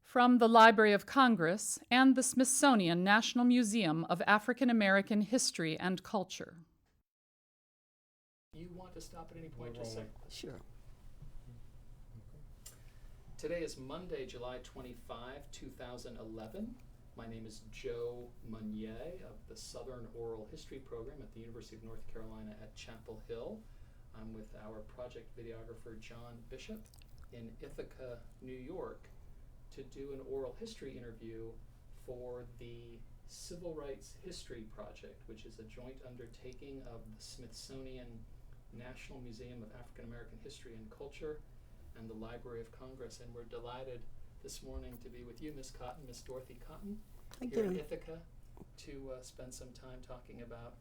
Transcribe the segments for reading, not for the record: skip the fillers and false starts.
From the Library of Congress and the Smithsonian National Museum of African American History and Culture. You want to stop at any point? Just a second. Sure. Today is Monday, July 25, 2011. My name is Joe Meunier of the Southern Oral History Program at the University of North Carolina at Chapel Hill. I'm with our project videographer, John Bishop, in Ithaca, New York, to do an oral history interview for the Civil Rights History Project, which is a joint undertaking of the Smithsonian National Museum of African American History and Culture and the Library of Congress. And we're delighted this morning to be with you, Ms. Cotton, Ms. Dorothy Cotton, Thank here you. in Ithaca to spend some time talking about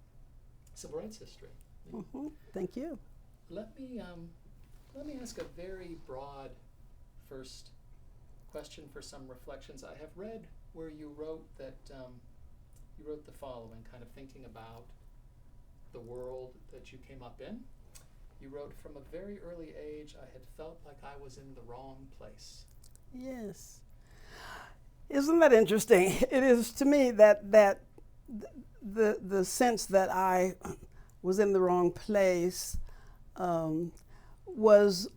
civil rights history. Thank you. Let me ask a very broad first question for some reflections. I have read where you wrote that you wrote the following, kind of thinking about the world that you came up in. You wrote, from a very early age, I had felt like I was in the wrong place. Yes. Isn't that interesting? It is to me that the sense that I was in the wrong place was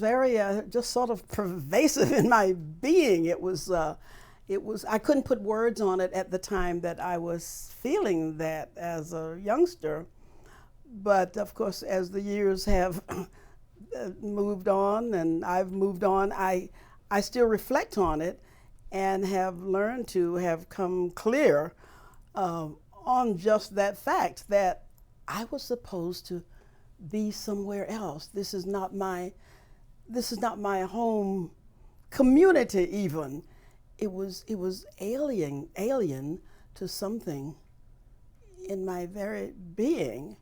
very just sort of pervasive in my being. It was I couldn't put words on it at the time that I was feeling that as a youngster. But of course, as the years have moved on and I've moved on, I still reflect on it and have learned to have come clear on just that fact that I was supposed to be somewhere else. This is not my home community even. It was alien to something in my very being.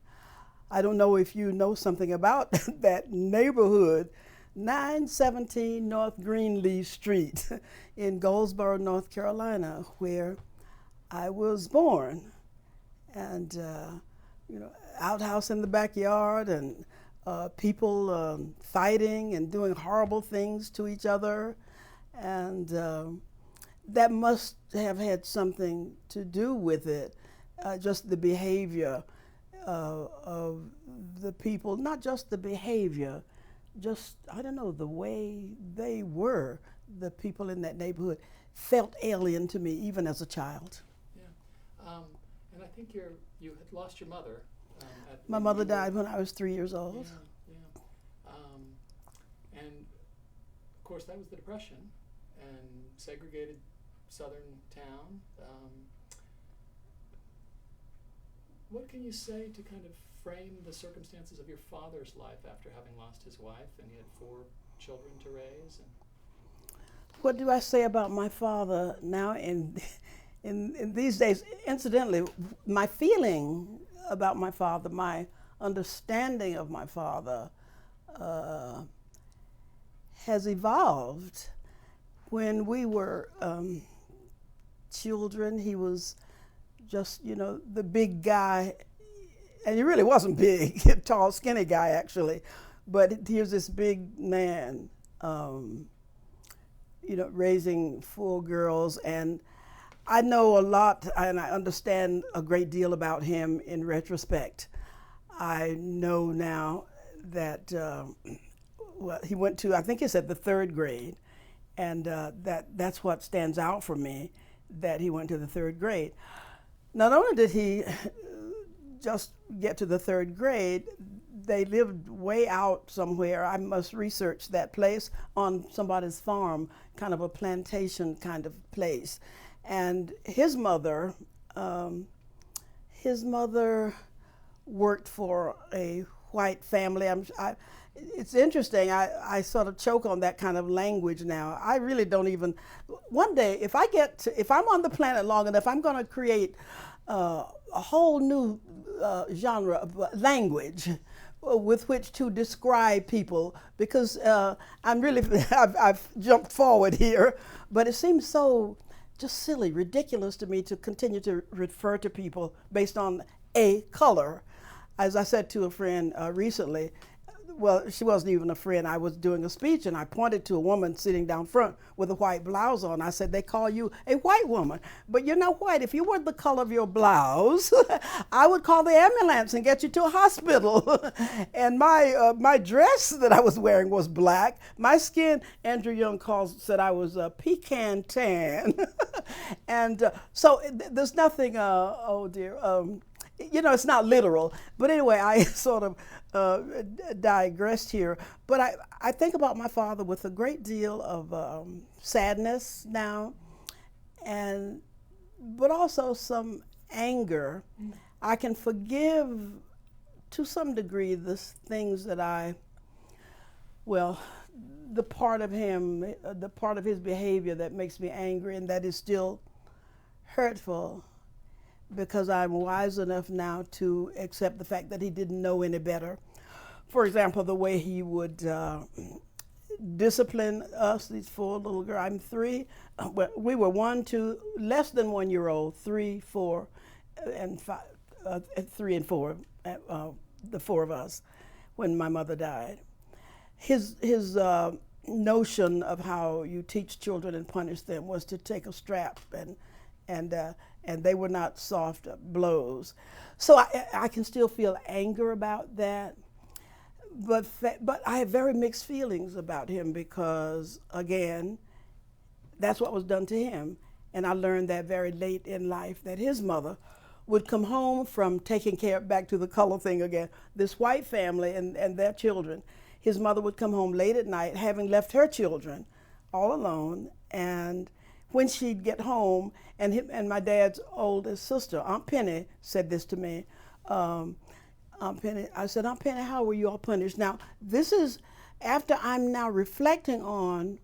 I don't know if you know something about that neighborhood, 917 North Greenleaf Street in Goldsboro, North Carolina, where I was born. And, outhouse in the backyard and people fighting and doing horrible things to each other. And that must have had something to do with it, just the behavior of the people, not just the behavior, just, I don't know, the way they were, the people in that neighborhood, felt alien to me even as a child. Yeah, and I think you had lost your mother. My mother died when I was 3 years old. Yeah. And of course that was the Depression and segregated southern town. What can you say to kind of frame the circumstances of your father's life after having lost his wife, and he had 4 children to raise? And what do I say about my father now in these days? Incidentally, my feeling about my father, my understanding of my father has evolved. When we were children, he was just, the big guy, and he really wasn't big, tall, skinny guy actually, but here's this big man, raising 4 girls, and I know a lot and I understand a great deal about him in retrospect. I know now that he went to, I think he said the 3rd grade, and that's what stands out for me, that he went to the 3rd grade. Not only did he just get to the 3rd grade, they lived way out somewhere. I must research that place, on somebody's farm, kind of a plantation kind of place. And his mother worked for a white family. It's interesting, I sort of choke on that kind of language now. I really don't even, one day, if I'm on the planet long enough, I'm gonna create a whole new genre of language with which to describe people, because I've jumped forward here, but it seems so just silly, ridiculous to me to continue to refer to people based on a color. As I said to a friend recently, well, she wasn't even a friend. I was doing a speech and I pointed to a woman sitting down front with a white blouse on. I said, they call you a white woman. But you're not white. If you were the color of your blouse, I would call the ambulance and get you to a hospital. And my dress that I was wearing was black. My skin, Andrew Young said I was pecan tan. And so there's nothing, oh dear, it's not literal. But anyway, I sort of digressed here. But I think about my father with a great deal of sadness now, but also some anger. I can forgive to some degree the things that the part of him, the part of his behavior that makes me angry and that is still hurtful, because I'm wise enough now to accept the fact that he didn't know any better. For example, the way he would discipline us, these 4 little girls. I'm 3. We were 1, 2, less than 1 year old, 3, 4, and 5, 3 and 4, the 4 of us, when my mother died. His notion of how you teach children and punish them was to take a strap and they were not soft blows. So I can still feel anger about that, but I have very mixed feelings about him because, again, that's what was done to him. And I learned that very late in life, that his mother would come home from taking care, back to the color thing again, this white family and their children. His mother would come home late at night, having left her children all alone, and when she'd get home, and my dad's oldest sister, Aunt Penny, said this to me. Aunt Penny, I said, Aunt Penny, how were you all punished? Now, this is after I'm now reflecting on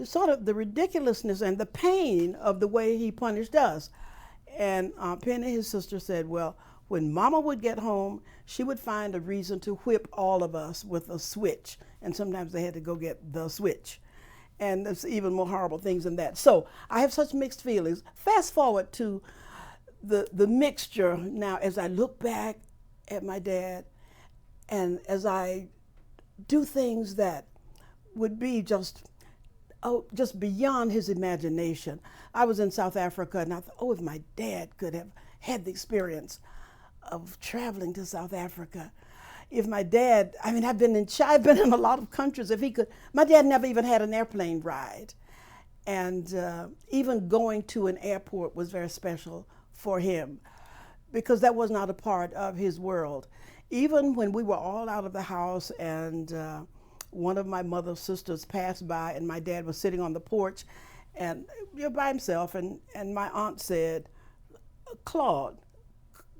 sort of the ridiculousness and the pain of the way he punished us. And Aunt Penny, his sister, said, well, when Mama would get home, she would find a reason to whip all of us with a switch. And sometimes they had to go get the switch. And there's even more horrible things than that. So I have such mixed feelings. Fast forward to the mixture now as I look back at my dad and as I do things that would be just beyond his imagination. I was in South Africa and I thought, if my dad could have had the experience of traveling to South Africa. If my dad, I've been in a lot of countries. If he could, my dad never even had an airplane ride. And even going to an airport was very special for him because that was not a part of his world. Even when we were all out of the house and one of my mother's sisters passed by and my dad was sitting on the porch and by himself and my aunt said, Claude,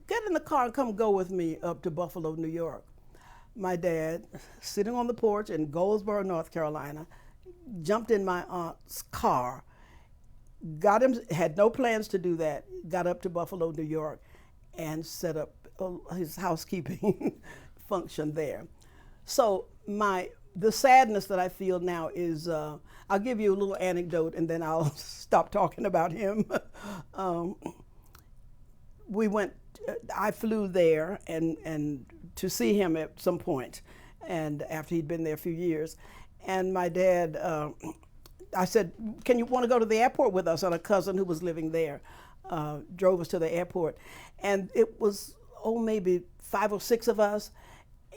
get in the car and come go with me up to Buffalo, New York. My dad, sitting on the porch in Goldsboro, North Carolina, jumped in my aunt's car, had no plans to do that, got up to Buffalo, New York, and set up his housekeeping function there. So the sadness that I feel now is, I'll give you a little anecdote and then I'll stop talking about him. I flew there and to see him at some point, and after he'd been there a few years. And my dad, I said, can you want to go to the airport with us? And a cousin who was living there drove us to the airport. And it was, maybe 5 or 6 of us.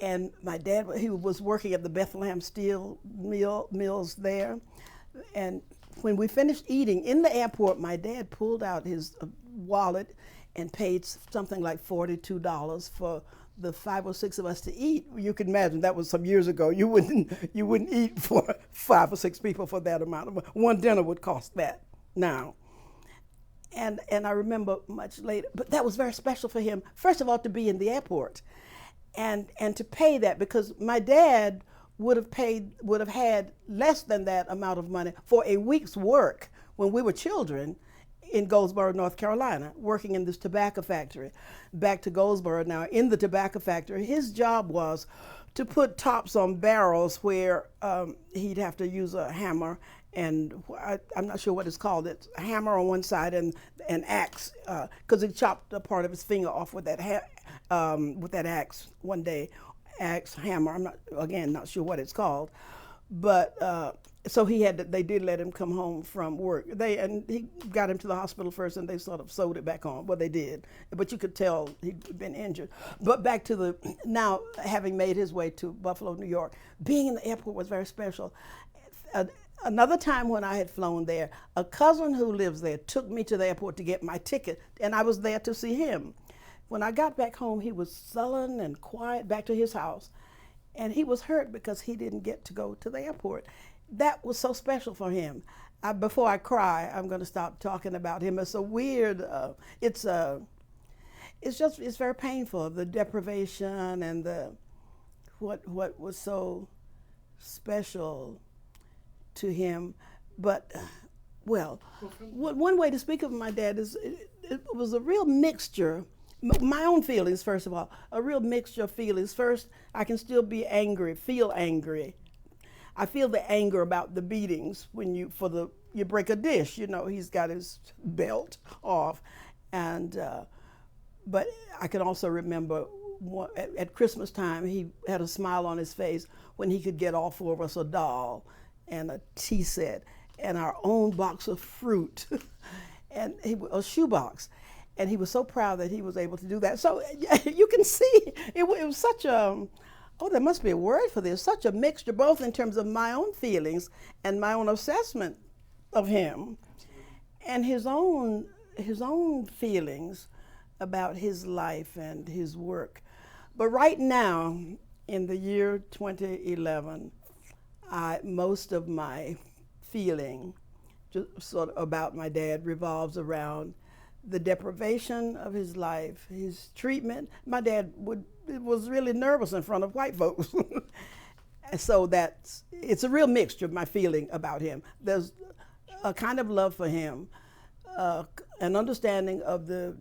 And my dad, he was working at the Bethlehem Steel mills there. And when we finished eating in the airport, my dad pulled out his wallet and paid something like $42 for the 5 or 6 of us to eat. You can imagine that was some years ago. You wouldn't eat for 5 or 6 people for that amount of money. One dinner would cost that now. And I remember much later, but that was very special for him. First of all, to be in the airport, and to pay that, because my dad would have had less than that amount of money for a week's work when we were children in Goldsboro, North Carolina, working in this tobacco factory. Back to Goldsboro now, in the tobacco factory, his job was to put tops on barrels where he'd have to use a hammer and I'm not sure what it's called. It's a hammer on one side and an axe, because he chopped a part of his finger off with that axe one day. axe, hammer. I'm not sure what it's called, but so they did let him come home from work. And he got him to the hospital first, and they sort of sewed it back on. Well, they did, but you could tell he'd been injured. But back to now having made his way to Buffalo, New York, being in the airport was very special. Another time when I had flown there, a cousin who lives there took me to the airport to get my ticket, and I was there to see him. When I got back home, he was sullen and quiet back to his house, and he was hurt because he didn't get to go to the airport. That was so special for him. Before I cry, I'm going to stop talking about him. It's a weird, it's very painful, the deprivation and what was so special to him. But, well, one way to speak of my dad is it was a real mixture. My own feelings, first of all, a real mixture of feelings. First, I can still be angry, feel angry. I feel the anger about the beatings when you break a dish. You know, he's got his belt off, and but I can also remember at Christmas time he had a smile on his face when he could get all four of us a doll and a tea set and our own box of fruit and a shoebox. And he was so proud that he was able to do that. So you can see it was such a, there must be a word for this, such a mixture, both in terms of my own feelings and my own assessment of him, and his own feelings about his life and his work. But right now, in the year 2011, most of my feeling just sort of about my dad revolves around the deprivation of his life, his treatment. My dad was really nervous in front of white folks. So it's a real mixture of my feeling about him. There's a kind of love for him, an understanding of the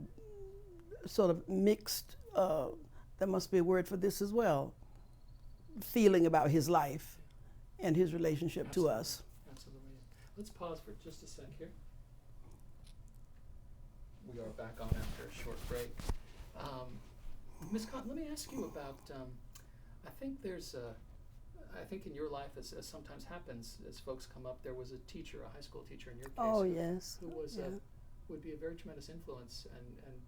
sort of mixed, there must be a word for this as well, feeling about his life and his relationship Absolutely. To us. Absolutely. Let's pause for just a sec here. We are back on after a short break. Ms. Cotton, let me ask you about, I think in your life, as sometimes happens, as folks come up, there was a teacher, a high school teacher in your case. Oh, yes. Who was Yeah. would be a very tremendous influence and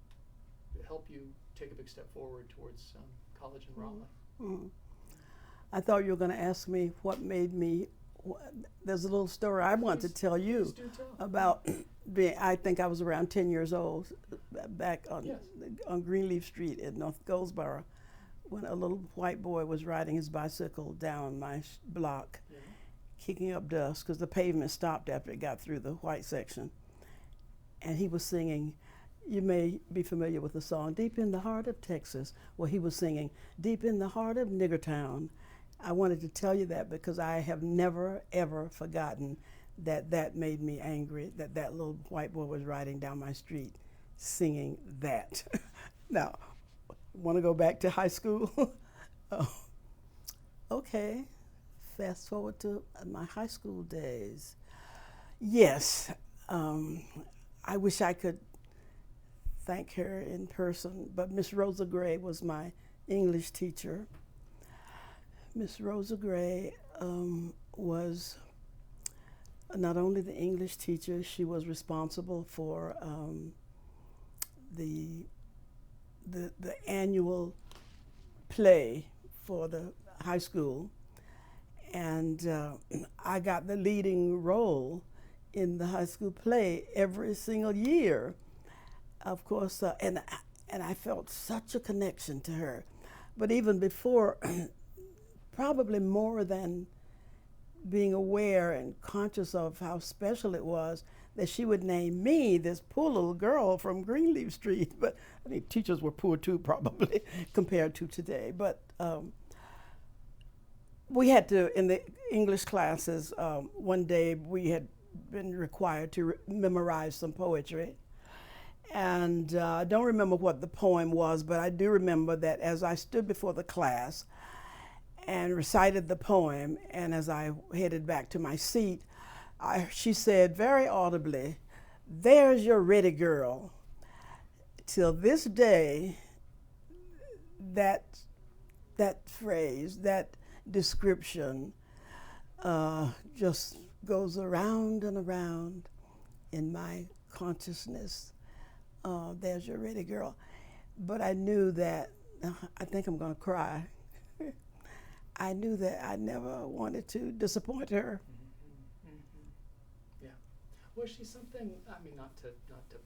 help you take a big step forward towards college in Raleigh. Mm. I thought you were going to ask me what made me. There's a little story I want to tell you Please do tell. about being. I think I was around 10 years old, back on Greenleaf Street in North Goldsboro, when a little white boy was riding his bicycle down my block, Yeah. kicking up dust because the pavement stopped after it got through the white section, and he was singing. You may be familiar with the song "Deep in the Heart of Texas." Well, he was singing "Deep in the Heart of Niggertown." I wanted to tell you that because I have never, ever forgotten that made me angry, that little white boy was riding down my street singing that. Now, want to go back to high school? Oh, okay, fast forward to my high school days. Yes, I wish I could thank her in person, but Miss Rosa Gray was my English teacher. Miss Rosa Gray was not only the English teacher, she was responsible for the annual play for the high school, and I got the leading role in the high school play every single year, of course, and I felt such a connection to her. But even before, probably more than being aware and conscious of how special it was that she would name me, this poor little girl from Greenleaf Street. But I mean, teachers were poor too, probably, compared to today. But we had to, in the English classes, one day we had been required to memorize some poetry. And I don't remember what the poem was, but I do remember that as I stood before the class and recited the poem, and as I headed back to my seat, she said very audibly, "There's your ready girl." Till this day, that that phrase, that description, just goes around and around in my consciousness. There's your ready girl. But I knew that, I think I'm going to cry. I knew that I never wanted to disappoint her. Yeah. Was she something, I mean, not to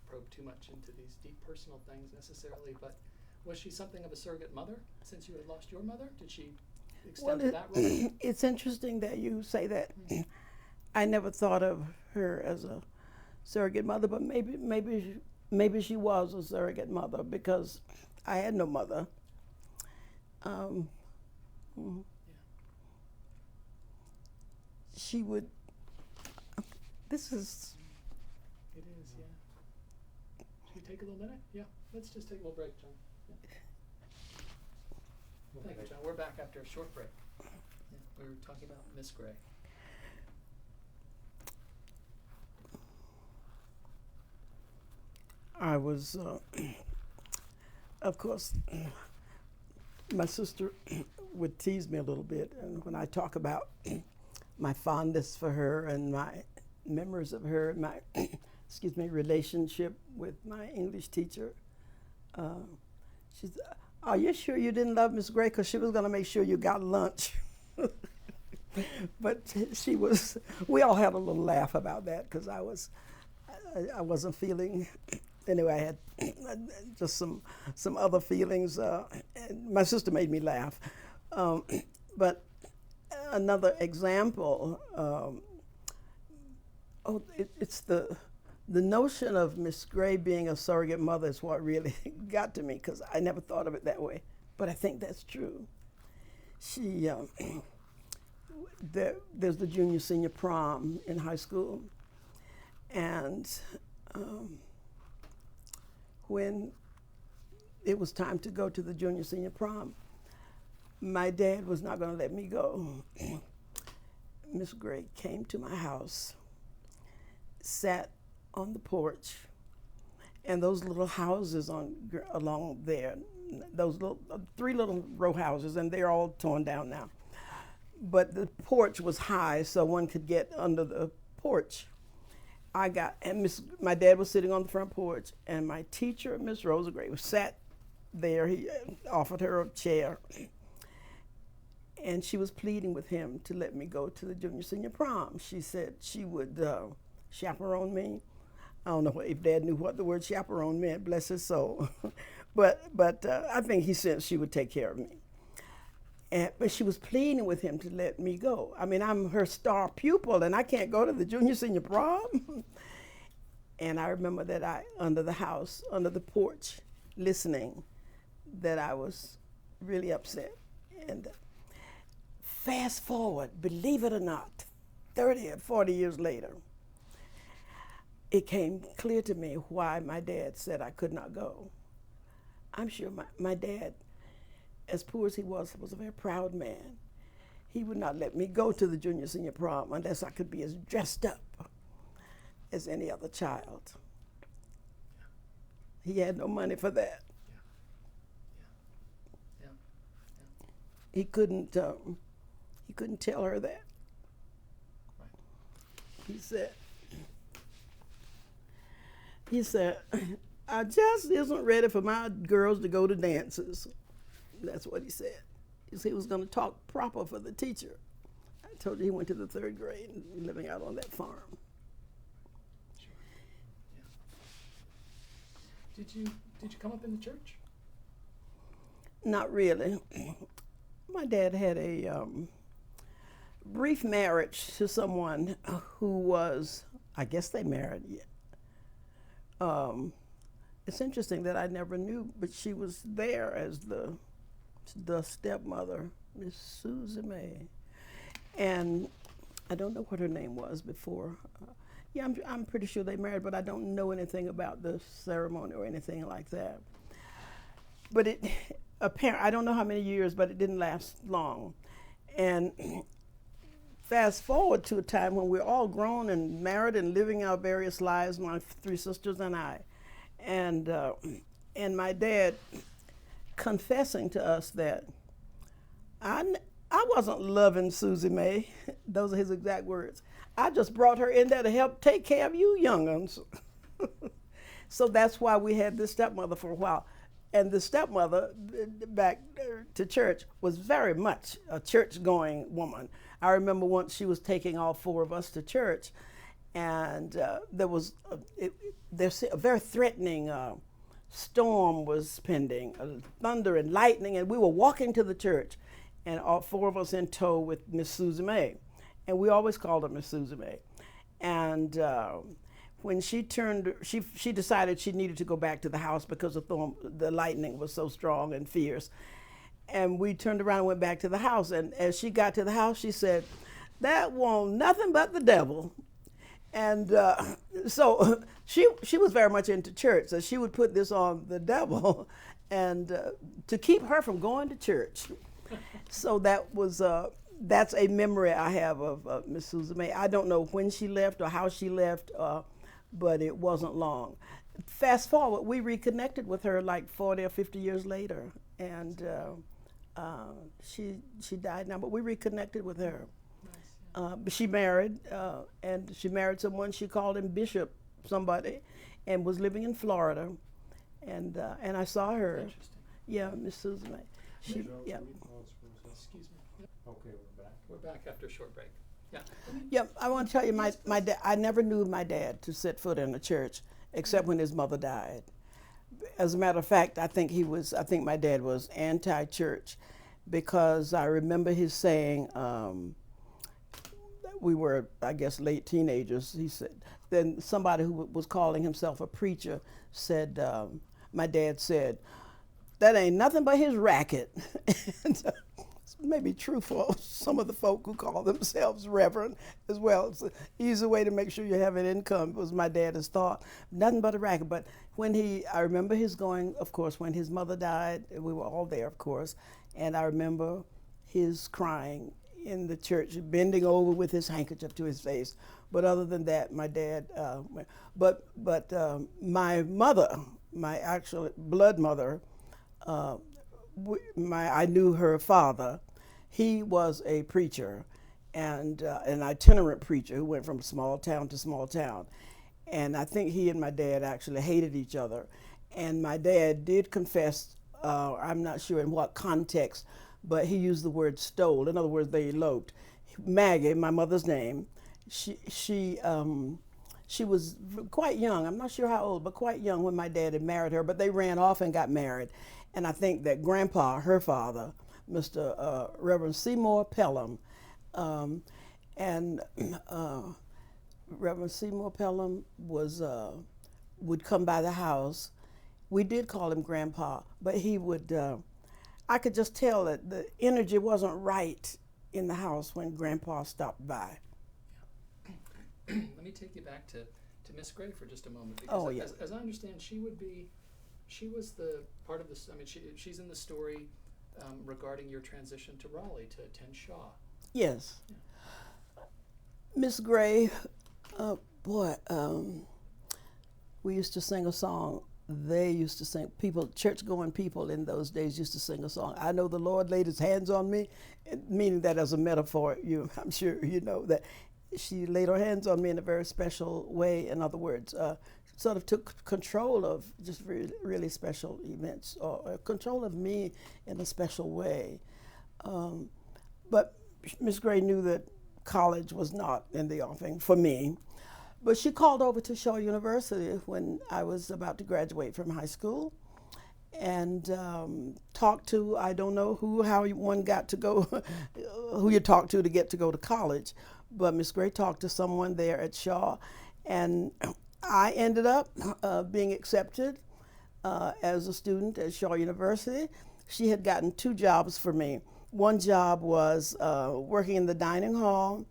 probe too much into these deep personal things necessarily, but was she something of a surrogate mother since you had lost your mother? Did she extend to that role? It's interesting that you say that. I never thought of her as a surrogate mother, but maybe she was a surrogate mother because I had no mother. She would. This is. It is, yeah. Should we take a little minute? Yeah. Let's just take a little break, John. Yeah. Thank you, John. We're back after a short break. Yeah. We were talking about Miss Gray. I was, of course, my sister would tease me a little bit, and when I talk about my fondness for her and my memories of her, my relationship with my English teacher, she said, "Are you sure you didn't love Miss Gray? Because she was going to make sure you got lunch." But she was. We all had a little laugh about that because I wasn't feeling. Anyway, I had just some other feelings. And my sister made me laugh. But another example, it's the notion of Miss Gray being a surrogate mother is what really got to me because I never thought of it that way. But I think that's true. She, there's the junior senior prom in high school. And when it was time to go to the junior senior prom, my dad was not going to let me go. Miss Gray came to my house, sat on the porch, and those little houses along there, those three little row houses, and they're all torn down now. But the porch was high, so one could get under the porch. My dad was sitting on the front porch, and my teacher, Miss Rosa Gray, sat there. He offered her a chair, and she was pleading with him to let me go to the junior senior prom. She said she would chaperone me. I don't know if Dad knew what the word chaperone meant, bless his soul. but I think he said she would take care of me. But she was pleading with him to let me go. I mean, I'm her star pupil, and I can't go to the junior senior prom. And I remember that under the porch, listening, that I was really upset. And fast forward, believe it or not, 30 or 40 years later, it came clear to me why my dad said I could not go. I'm sure my dad, as poor as he was a very proud man. He would not let me go to the junior senior prom unless I could be as dressed up as any other child. He had no money for that. Yeah. He couldn't tell her that. Right. He said, "I just isn't ready for my girls to go to dances." That's what he said. He said he was going to talk proper for the teacher. I told you he went to the 3rd grade and living out on that farm. Sure. Yeah. Did you come up in the church? Not really. My dad had a brief marriage to someone who was, I guess they married yet. It's interesting that I never knew, but she was there as the stepmother, Miss Susie May. And I don't know what her name was before. I'm pretty sure they married, but I don't know anything about the ceremony or anything like that. But I don't know how many years, but it didn't last long. And fast forward to a time when we're all grown and married and living our various lives, my 3 sisters and I. And my dad confessing to us that I wasn't loving Susie May. Those are his exact words. I just brought her in there to help take care of you young'uns. So that's why we had this stepmother for a while. And the stepmother back to church was very much a church-going woman. I remember once she was taking all four of us to church, and there was a very threatening storm was pending, thunder and lightning, and we were walking to the church, and all four of us in tow with Miss Susie May, and we always called her Miss Susie May. And when she decided she needed to go back to the house because the lightning was so strong and fierce. And we turned around and went back to the house. And as she got to the house, she said, "That won't nothing but the devil." And so she was very much into church, so she would put this on the devil, and to keep her from going to church. So that's a memory I have of Miss Susan May. I don't know when she left or how she left, but it wasn't long. Fast forward, we reconnected with her like 40 or 50 years later, and she died now, but we reconnected with her. She married, and she married someone, she called him Bishop somebody, and was living in Florida, and I saw her. Interesting. Yeah, Miss Susan May. Yeah. Excuse me. Okay, we're back. We're back after a short break. Yeah. Yeah, I want to tell you, my dad. I never knew my dad to set foot in a church except when his mother died. As a matter of fact, I think my dad was anti-church, because I remember his saying, we were, I guess, late teenagers. He said, then somebody who was calling himself a preacher said, my dad said, "That ain't nothing but his racket." And, it's maybe true for some of the folk who call themselves reverend as well. It's an easy way to make sure you have an income, was my dad's thought. Nothing but a racket. But I remember his going, of course, when his mother died, we were all there, of course, and I remember his crying in the church, bending over with his handkerchief to his face. But other than that, my dad went. But my mother, my actual blood mother, I knew her father. He was a preacher, and an itinerant preacher who went from small town to small town. And I think he and my dad actually hated each other. And my dad did confess, I'm not sure in what context, but he used the word stole. In other words, they eloped. Maggie, my mother's name, she was quite young. I'm not sure how old, but quite young when my dad had married her. But they ran off and got married. And I think that Grandpa, her father, Mr. Reverend Seymour Pelham, Reverend Seymour Pelham would come by the house. We did call him Grandpa, but he would, I could just tell that the energy wasn't right in the house when Grandpa stopped by. Let me take you back to Miss Gray for just a moment, because Oh, yeah. as I understand, she was the part of this. I mean, she's in the story regarding your transition to Raleigh to attend Shaw. Yes. Miss Gray, we used to sing a song. They used to sing, church-going people in those days used to sing a song. "I know the Lord laid his hands on me," meaning that as a metaphor. I'm sure you know that she laid her hands on me in a very special way. In other words, sort of took control of just really, really special events, or control of me in a special way. But Miss Gray knew that college was not in the offing for me. But she called over to Shaw University when I was about to graduate from high school, and talked to, I don't know how one got to go, who you talked to get to go to college, but Miss Gray talked to someone there at Shaw, and I ended up being accepted as a student at Shaw University. She had gotten 2 jobs for me. One job was working in the dining hall.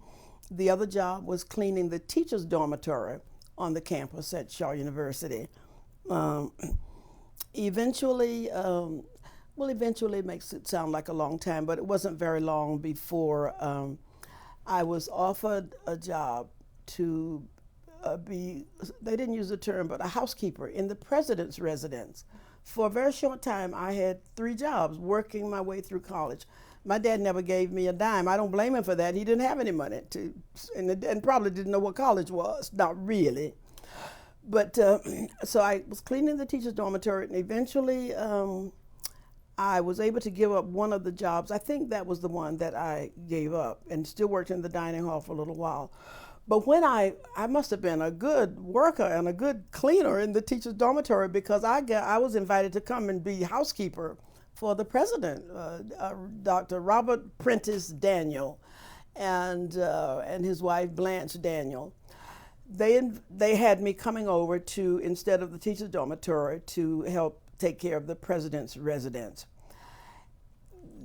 The other job was cleaning the teacher's dormitory on the campus at Shaw University. Eventually makes it sound like a long time, but it wasn't very long before I was offered a job to be, they didn't use the term, but a housekeeper in the president's residence. For a very short time, I had 3 jobs working my way through college. My dad never gave me a dime. I don't blame him for that. He didn't have any money and probably didn't know what college was. Not really. But so I was cleaning the teacher's dormitory, and eventually I was able to give up one of the jobs. I think that was the one that I gave up, and still worked in the dining hall for a little while. But when I must have been a good worker and a good cleaner in the teacher's dormitory, because I was invited to come and be housekeeper for the president, Dr. Robert Prentice Daniel, and his wife Blanche Daniel. They had me coming over to, instead of the teacher's dormitory, to help take care of the president's residence.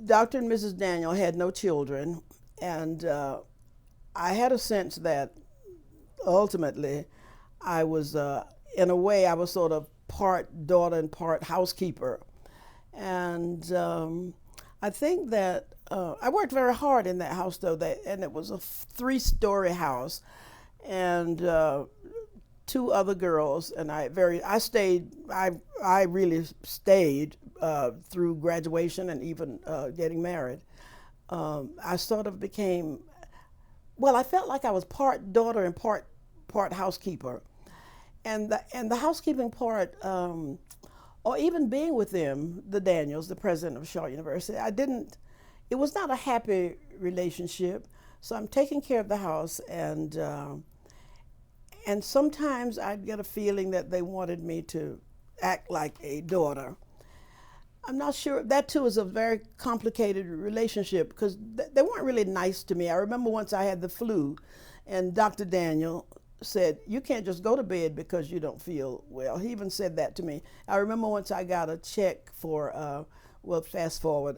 Dr. and Mrs. Daniel had no children, and I had a sense that ultimately I was, in a way, I was sort of part daughter and part housekeeper. And I think that I worked very hard in that house, though, and it was a 3-story house, and 2 other girls, and I really stayed through graduation and even getting married. I sort of became, well, I felt like I was part daughter and part housekeeper, and the housekeeping part, or even being with them, the Daniels, the president of Shaw University, it was not a happy relationship. So I'm taking care of the house, and sometimes I'd get a feeling that they wanted me to act like a daughter. I'm not sure. That too is a very complicated relationship, because they weren't really nice to me. I remember once I had the flu, and Dr. Daniel said, "You can't just go to bed because you don't feel well." He even said that to me. I remember once I got a check for, well, fast forward,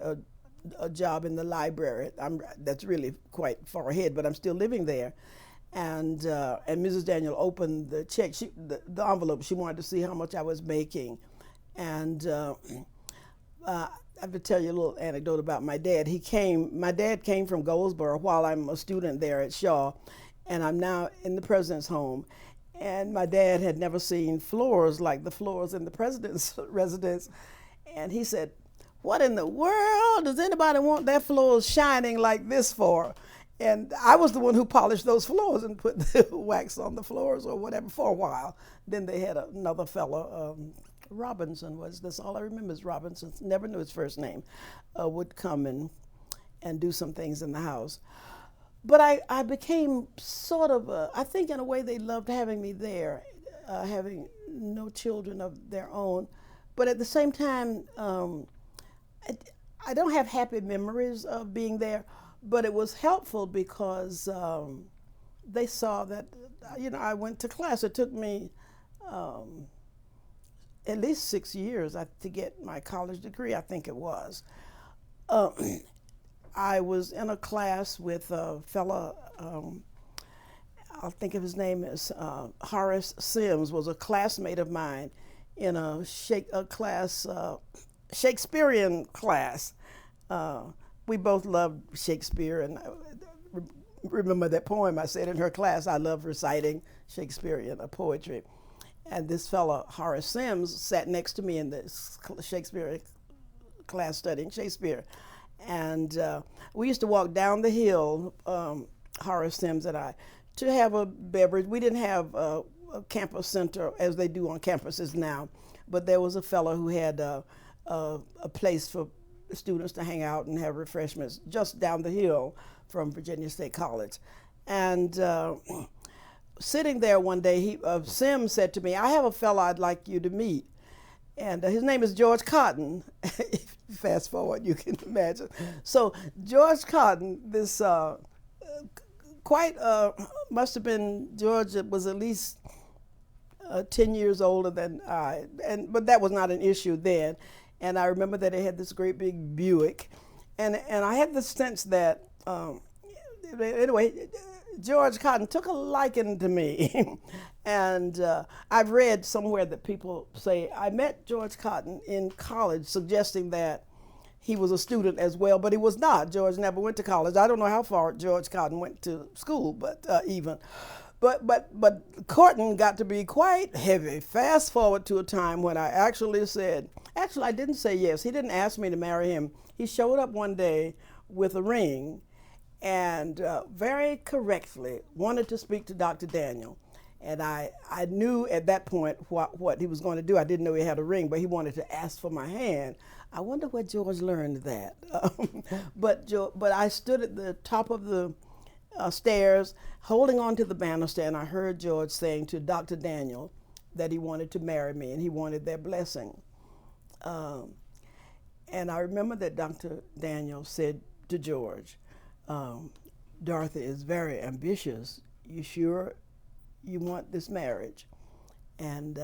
a job in the library. That's really quite far ahead, but I'm still living there. And Mrs. Daniel opened the check, the envelope. She wanted to see how much I was making. And I have to tell you a little anecdote about my dad. My dad came from Goldsboro while I'm a student there at Shaw, and I'm now in the president's home. And my dad had never seen floors like the floors in the president's residence. And he said, "What in the world does anybody want their floors shining like this for?" And I was the one who polished those floors and put the wax on the floors or whatever for a while. Then they had another fellow, Robinson was, that's all I remember is Robinson, never knew his first name, would come and do some things in the house. But I became sort of, I think in a way they loved having me there, having no children of their own. But at the same time, I don't have happy memories of being there, but it was helpful because they saw that, I went to class. It took me at least 6 years to get my college degree, I think it was. I was in a class with a fellow, I'll think of his name as Horace Sims, was a classmate of mine in a Shakespearean class. We both loved Shakespeare, and I remember that poem I said in her class, I love reciting Shakespearean poetry. And this fellow, Horace Sims, sat next to me in the Shakespeare class studying Shakespeare. And we used to walk down the hill, Horace Sims and I, to have a beverage. We didn't have a campus center as they do on campuses now, but there was a fellow who had a place for students to hang out and have refreshments just down the hill from Virginia State College. And sitting there one day, Sims said to me, "I have a fellow I'd like you to meet. And his name is George Cotton." Fast forward, you can imagine. So George Cotton, this must have been, George was at least 10 years older than I, but that was not an issue then. And I remember that they had this great big Buick. And I had the sense that, anyway, George Cotton took a liking to me. And I've read somewhere that people say, I met George Cotton in college, suggesting that he was a student as well, but he was not. George never went to college. I don't know how far George Cotton went to school, but courting got to be quite heavy. Fast forward to a time when I actually I didn't say yes. He didn't ask me to marry him. He showed up one day with a ring, and very correctly wanted to speak to Dr. Daniel. And I knew at that point what he was going to do. I didn't know he had a ring, but he wanted to ask for my hand. I wonder where George learned that. But I stood at the top of the stairs, holding on to the banister, and I heard George saying to Dr. Daniel that he wanted to marry me and he wanted their blessing. And I remember that Dr. Daniel said to George, Dorothy is very ambitious. You sure you want this marriage? And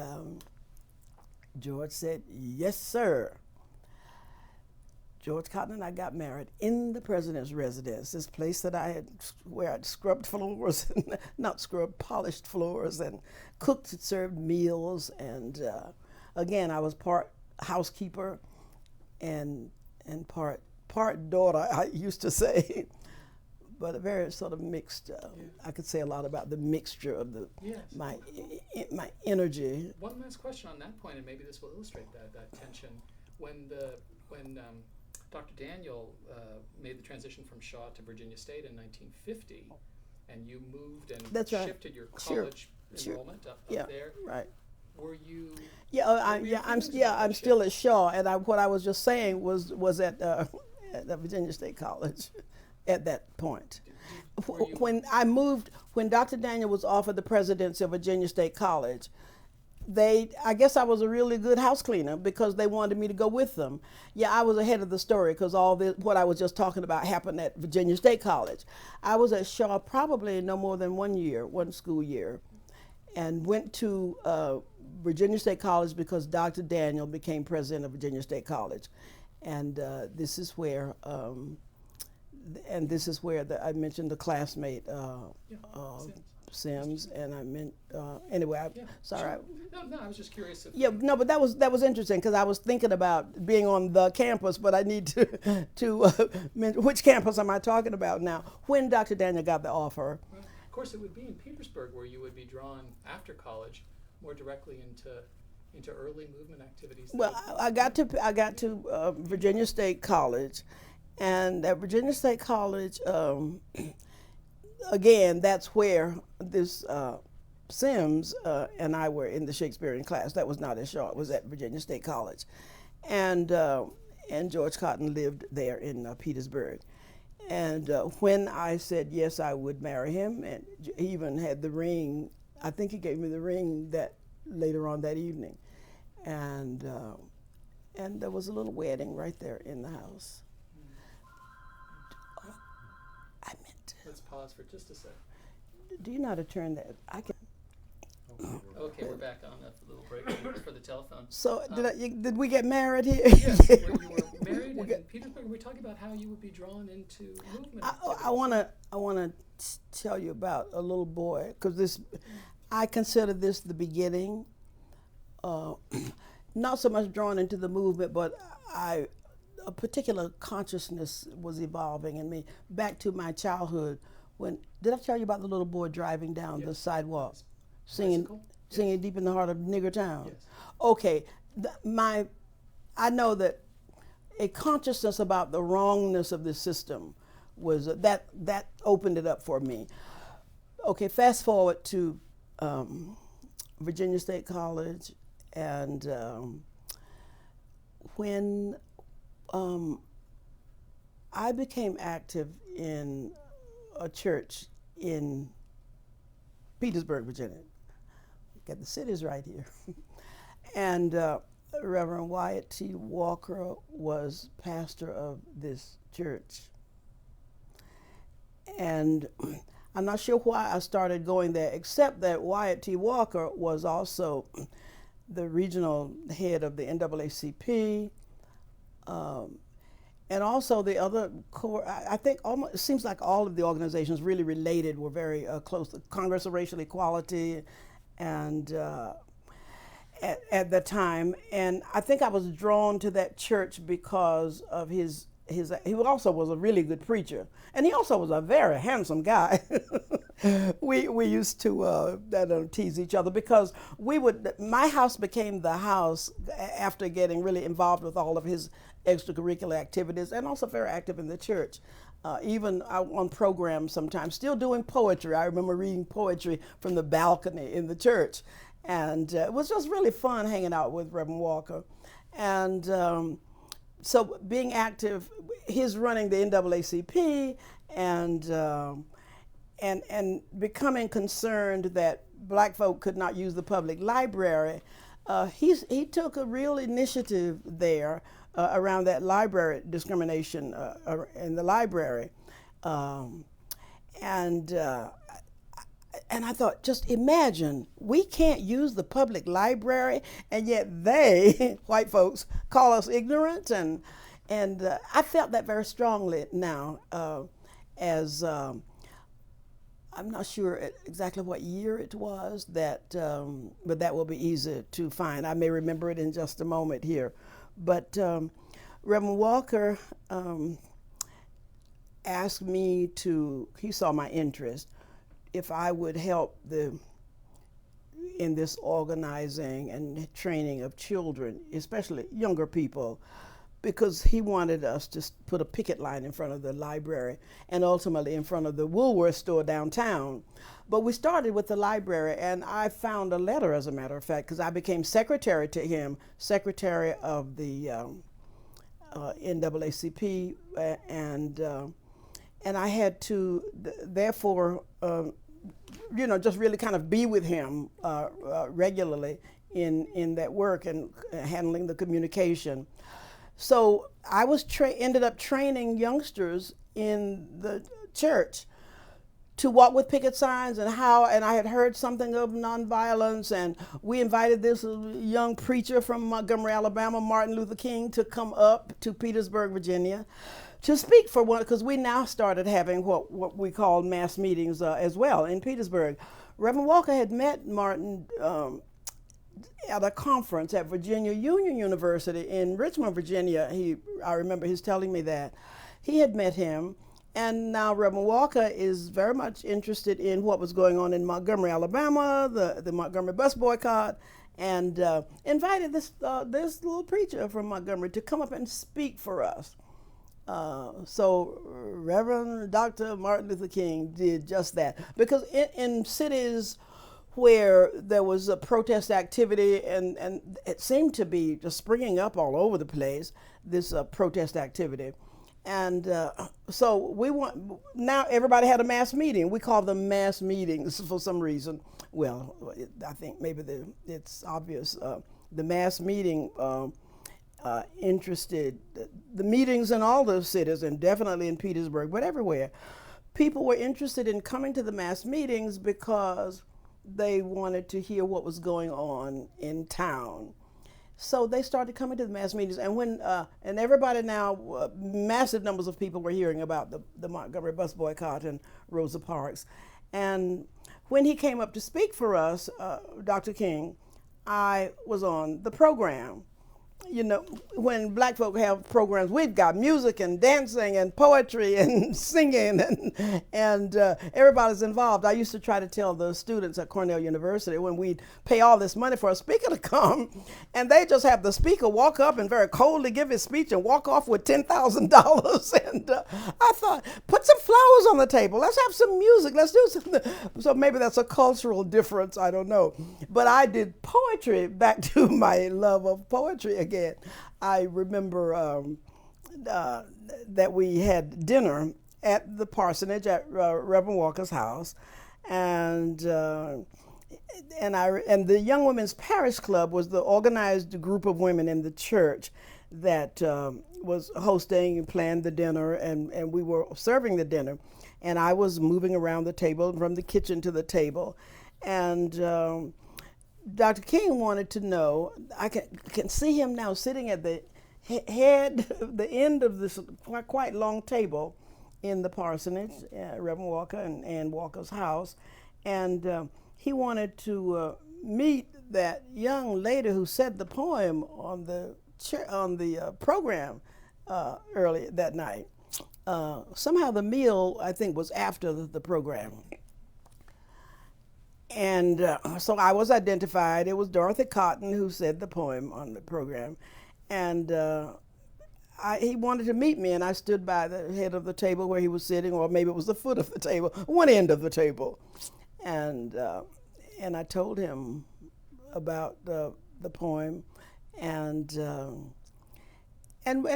George said, yes, sir. George Cotton and I got married in the president's residence, this place that where I'd scrubbed floors, not scrubbed, polished floors, and cooked and served meals. And again, I was part housekeeper and part daughter, I used to say, but a very sort of mixed. I could say a lot about the mixture of my energy. One last question on that point, and maybe this will illustrate that tension. When Dr. Daniel made the transition from Shaw to Virginia State in 1950, and you moved and shifted your college enrollment up there. Right. Were you? I'm still at Shaw, and what I was just saying was at Virginia State College at that point. When I moved, when Dr. Daniel was offered the presidency of Virginia State College, I guess I was a really good house cleaner because they wanted me to go with them. Yeah, I was ahead of the story because what I was just talking about happened at Virginia State College. I was at Shaw probably no more than one school year, and went to Virginia State College because Dr. Daniel became president of Virginia State College. And this is where I mentioned the classmate, Sims, and I meant anyway. Sorry. Sure. No, I was just curious. But that was interesting because I was thinking about being on the campus, but I need to mention which campus am I talking about now? When Dr. Daniel got the offer. Well, of course, it would be in Petersburg where you would be drawn after college more directly into early movement activities. Well, I got to Virginia State College, and at Virginia State College. Again, that's where this Sims and I were in the Shakespearean class. That was not at Shaw. It was at Virginia State College. And George Cotton lived there in Petersburg. And when I said yes, I would marry him, and he even had the ring. I think he gave me the ring later on that evening. And there was a little wedding right there in the house. Let's pause for just a sec. Do you know how to turn that? I can. Okay, we're back on that little break for the telephone. So did we get married here? Yes, when you were married in Petersburg, we were talking about how you would be drawn into movement. I want to tell you about a little boy because I consider this the beginning. Not so much drawn into the movement, but a particular consciousness was evolving in me back to my childhood. Did I tell you about the little boy driving down the sidewalk, singing Deep in the Heart of Nigger Town? Yes. Okay, I know that a consciousness about the wrongness of this system was that opened it up for me. Okay, fast forward to Virginia State College, and when I became active in a church in Petersburg, Virginia. Got the cities right here. And Reverend Wyatt T. Walker was pastor of this church. And I'm not sure why I started going there, except that Wyatt T. Walker was also the regional head of the NAACP, and also the other core. I think it seems like all of the organizations really related, were very close. The Congress of Racial Equality, and at the time, and I think I was drawn to that church because of he also was a really good preacher, and he also was a very handsome guy. we used to tease each other because my house became the house after getting really involved with all of his extracurricular activities and also very active in the church. Even on programs sometimes, still doing poetry. I remember reading poetry from the balcony in the church. And it was just really fun hanging out with Reverend Walker. And so being active, his running the NAACP and becoming concerned that black folk could not use the public library, he took a real initiative there around that library discrimination in the library. And I thought, just imagine, we can't use the public library, and yet they, white folks, call us ignorant. And I felt that very strongly now as I'm not sure exactly what year it was, but that will be easy to find. I may remember it in just a moment here. But Reverend Walker asked me he saw my interest, if I would help in this organizing and training of children, especially younger people, because he wanted us to put a picket line in front of the library and ultimately in front of the Woolworth store downtown. But we started with the library, and I found a letter, as a matter of fact, because I became secretary to him, secretary of the NAACP, and I had to, therefore, just really kind of be with him regularly in that work and handling the communication. So I ended up training youngsters in the church to walk with picket signs and I had heard something of nonviolence, and we invited this young preacher from Montgomery, Alabama, Martin Luther King, to come up to Petersburg, Virginia, to speak for one, because we now started having what we call mass meetings as well in Petersburg. Reverend Walker had met Martin at a conference at Virginia Union University in Richmond, Virginia. I remember his telling me that. He had met him, and now Reverend Walker is very much interested in what was going on in Montgomery, Alabama, the Montgomery bus boycott, and invited this little preacher from Montgomery to come up and speak for us. So Reverend Dr. Martin Luther King did just that, because in cities where there was a protest activity, and it seemed to be just springing up all over the place, this protest activity. And so now everybody had a mass meeting. We call them mass meetings for some reason. Well, I think maybe it's obvious. The mass meeting interested the meetings in all those cities, and definitely in Petersburg, but everywhere. People were interested in coming to the mass meetings because they wanted to hear what was going on in town. So they started coming to the mass meetings, and and everybody now, massive numbers of people were hearing about the Montgomery bus boycott and Rosa Parks. And when he came up to speak for us, Dr. King, I was on the program. You know, when black folk have programs, we've got music and dancing and poetry and singing, and everybody's involved. I used to try to tell the students at Cornell University, when we'd pay all this money for a speaker to come, and they just have the speaker walk up and very coldly give his speech and walk off with $10,000. And I thought, put some flowers on the table. Let's have some music. Let's do something. So maybe that's a cultural difference. I don't know. But I did poetry, back to my love of poetry again. I remember that we had dinner at the parsonage at Reverend Walker's house, and the Young Women's Parish Club was the organized group of women in the church that was hosting and planned the dinner, and we were serving the dinner, and I was moving around the table from the kitchen to the table, and Dr. King wanted to know, I can see him now sitting at the the end of this quite long table in the parsonage, Reverend Walker and Ann Walker's house, and he wanted to meet that young lady who said the poem on the program early that night. Somehow the meal, I think, was after the program. And so I was identified. It was Dorothy Cotton who said the poem on the program. And he wanted to meet me, and I stood by the head of the table where he was sitting, or maybe it was the foot of the table, one end of the table. And I told him about the poem, and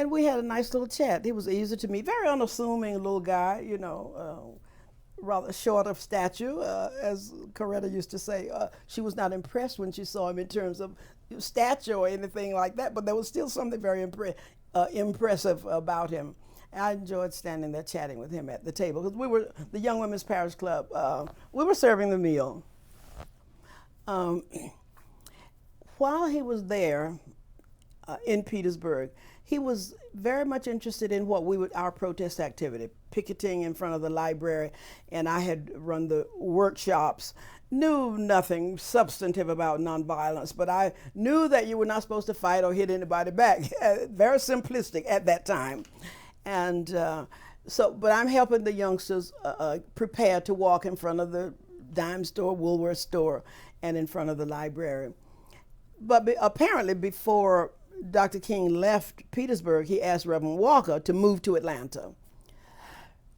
we had a nice little chat. He was easy to meet, very unassuming little guy, you know, rather short of stature, as Coretta used to say. She was not impressed when she saw him in terms of stature or anything like that, but there was still something very impressive about him. I enjoyed standing there chatting with him at the table, because we were the Young Women's Parish Club. We were serving the meal. While he was there in Petersburg, he was very much interested in what our protest activity, picketing in front of the library, and I had run the workshops. Knew nothing substantive about nonviolence, but I knew that you were not supposed to fight or hit anybody back. Very simplistic at that time. And but I'm helping the youngsters prepare to walk in front of the dime store, Woolworth store, and in front of the library. But apparently before Dr. King left Petersburg, he asked Reverend Walker to move to Atlanta.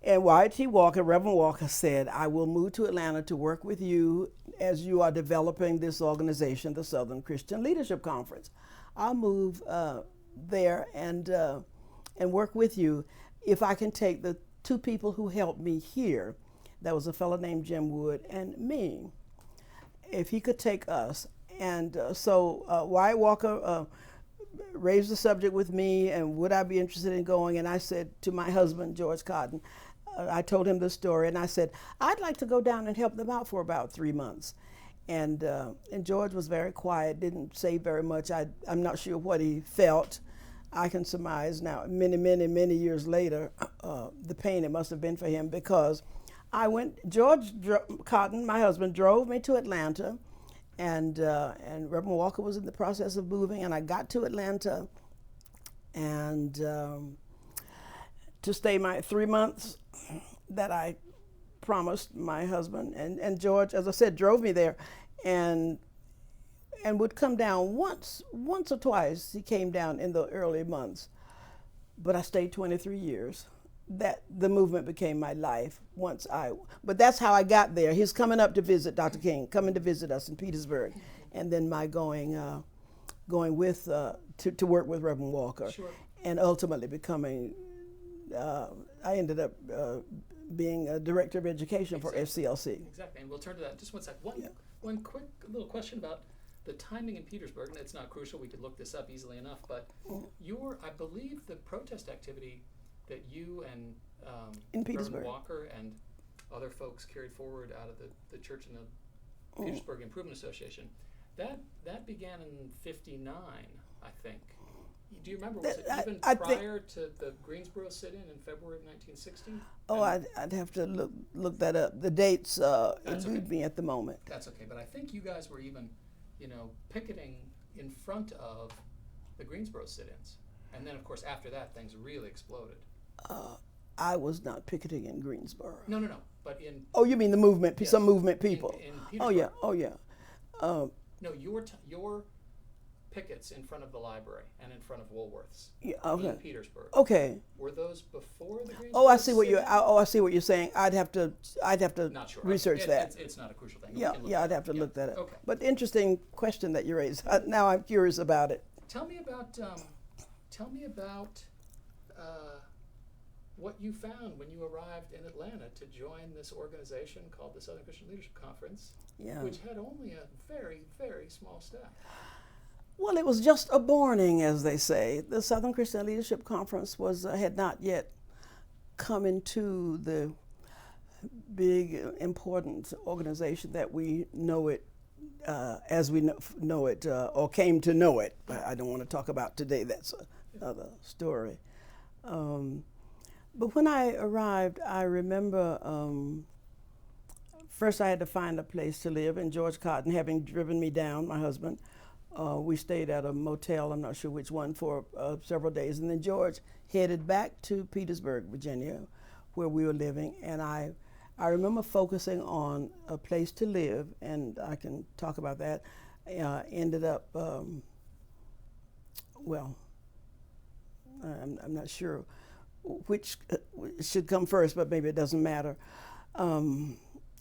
And Reverend Walker said, I will move to Atlanta to work with you as you are developing this organization, the Southern Christian Leadership Conference. I'll move there and work with you if I can take the two people who helped me here. That was a fellow named Jim Wood and me. If he could take us. And so Wyatt Walker raised the subject with me, and would I be interested in going? And I said to my husband, George Cotton, I told him the story, and I said, I'd like to go down and help them out for about 3 months. And George was very quiet, didn't say very much. I'm not sure what he felt. I can surmise now, many years later, the pain it must have been for him, because George Cotton, my husband, drove me to Atlanta, and Reverend Walker was in the process of moving, and I got to Atlanta, and to stay my 3 months that I promised my husband, and George, as I said, drove me there, and would come down once or twice. He came down in the early months, but I stayed 23 years. That the movement became my life but that's how I got there. He's coming up to visit, Dr. King, coming to visit us in Petersburg, and then my going with to work with Reverend Walker, Sure. And ultimately becoming. I ended up being a director of education for FCLC. Exactly, and we'll turn to that in just one sec. One quick little question about the timing in Petersburg, and it's not crucial. We could look this up easily enough, but I believe the protest activity that you and in Petersburg, Reverend Walker and other folks carried forward out of the church and the Petersburg Improvement Association, that began in '59, I think. Do you remember? Was it even prior to the Greensboro sit-in February of 1960? Oh, I'd have to look that up. The dates elude me at the moment. That's okay, but I think you guys were even, picketing in front of the Greensboro sit-ins, and then of course after that things really exploded. I was not picketing in Greensboro. No, but in. Oh, you mean the movement? Yes. Some movement people. In Petersburg. Oh yeah. No, your pickets in front of the library and in front of Woolworths in Petersburg. Okay. Were those before the Greensboro? Oh, I see what I see what you're saying. I'd have to not sure. research that. It's not a crucial thing. Yeah, I'd have to look that up. Okay. But interesting question that you raised. Now I'm curious about it. Tell me about what you found when you arrived in Atlanta to join this organization called the Southern Christian Leadership Conference, which had only a very, very small staff. Well, it was just a borning, as they say. The Southern Christian Leadership Conference had not yet come into the big, important organization that we know it as we know it, or came to know it. I don't want to talk about today. That's another story. But when I arrived, I remember first I had to find a place to live, and George Cotton having driven me down, my husband, we stayed at a motel, I'm not sure which one, for several days. And then George headed back to Petersburg, Virginia, where we were living. And I I remember focusing on A Place to Live, and I can talk about that. Ended up, well, I'm not sure which should come first, but maybe it doesn't matter.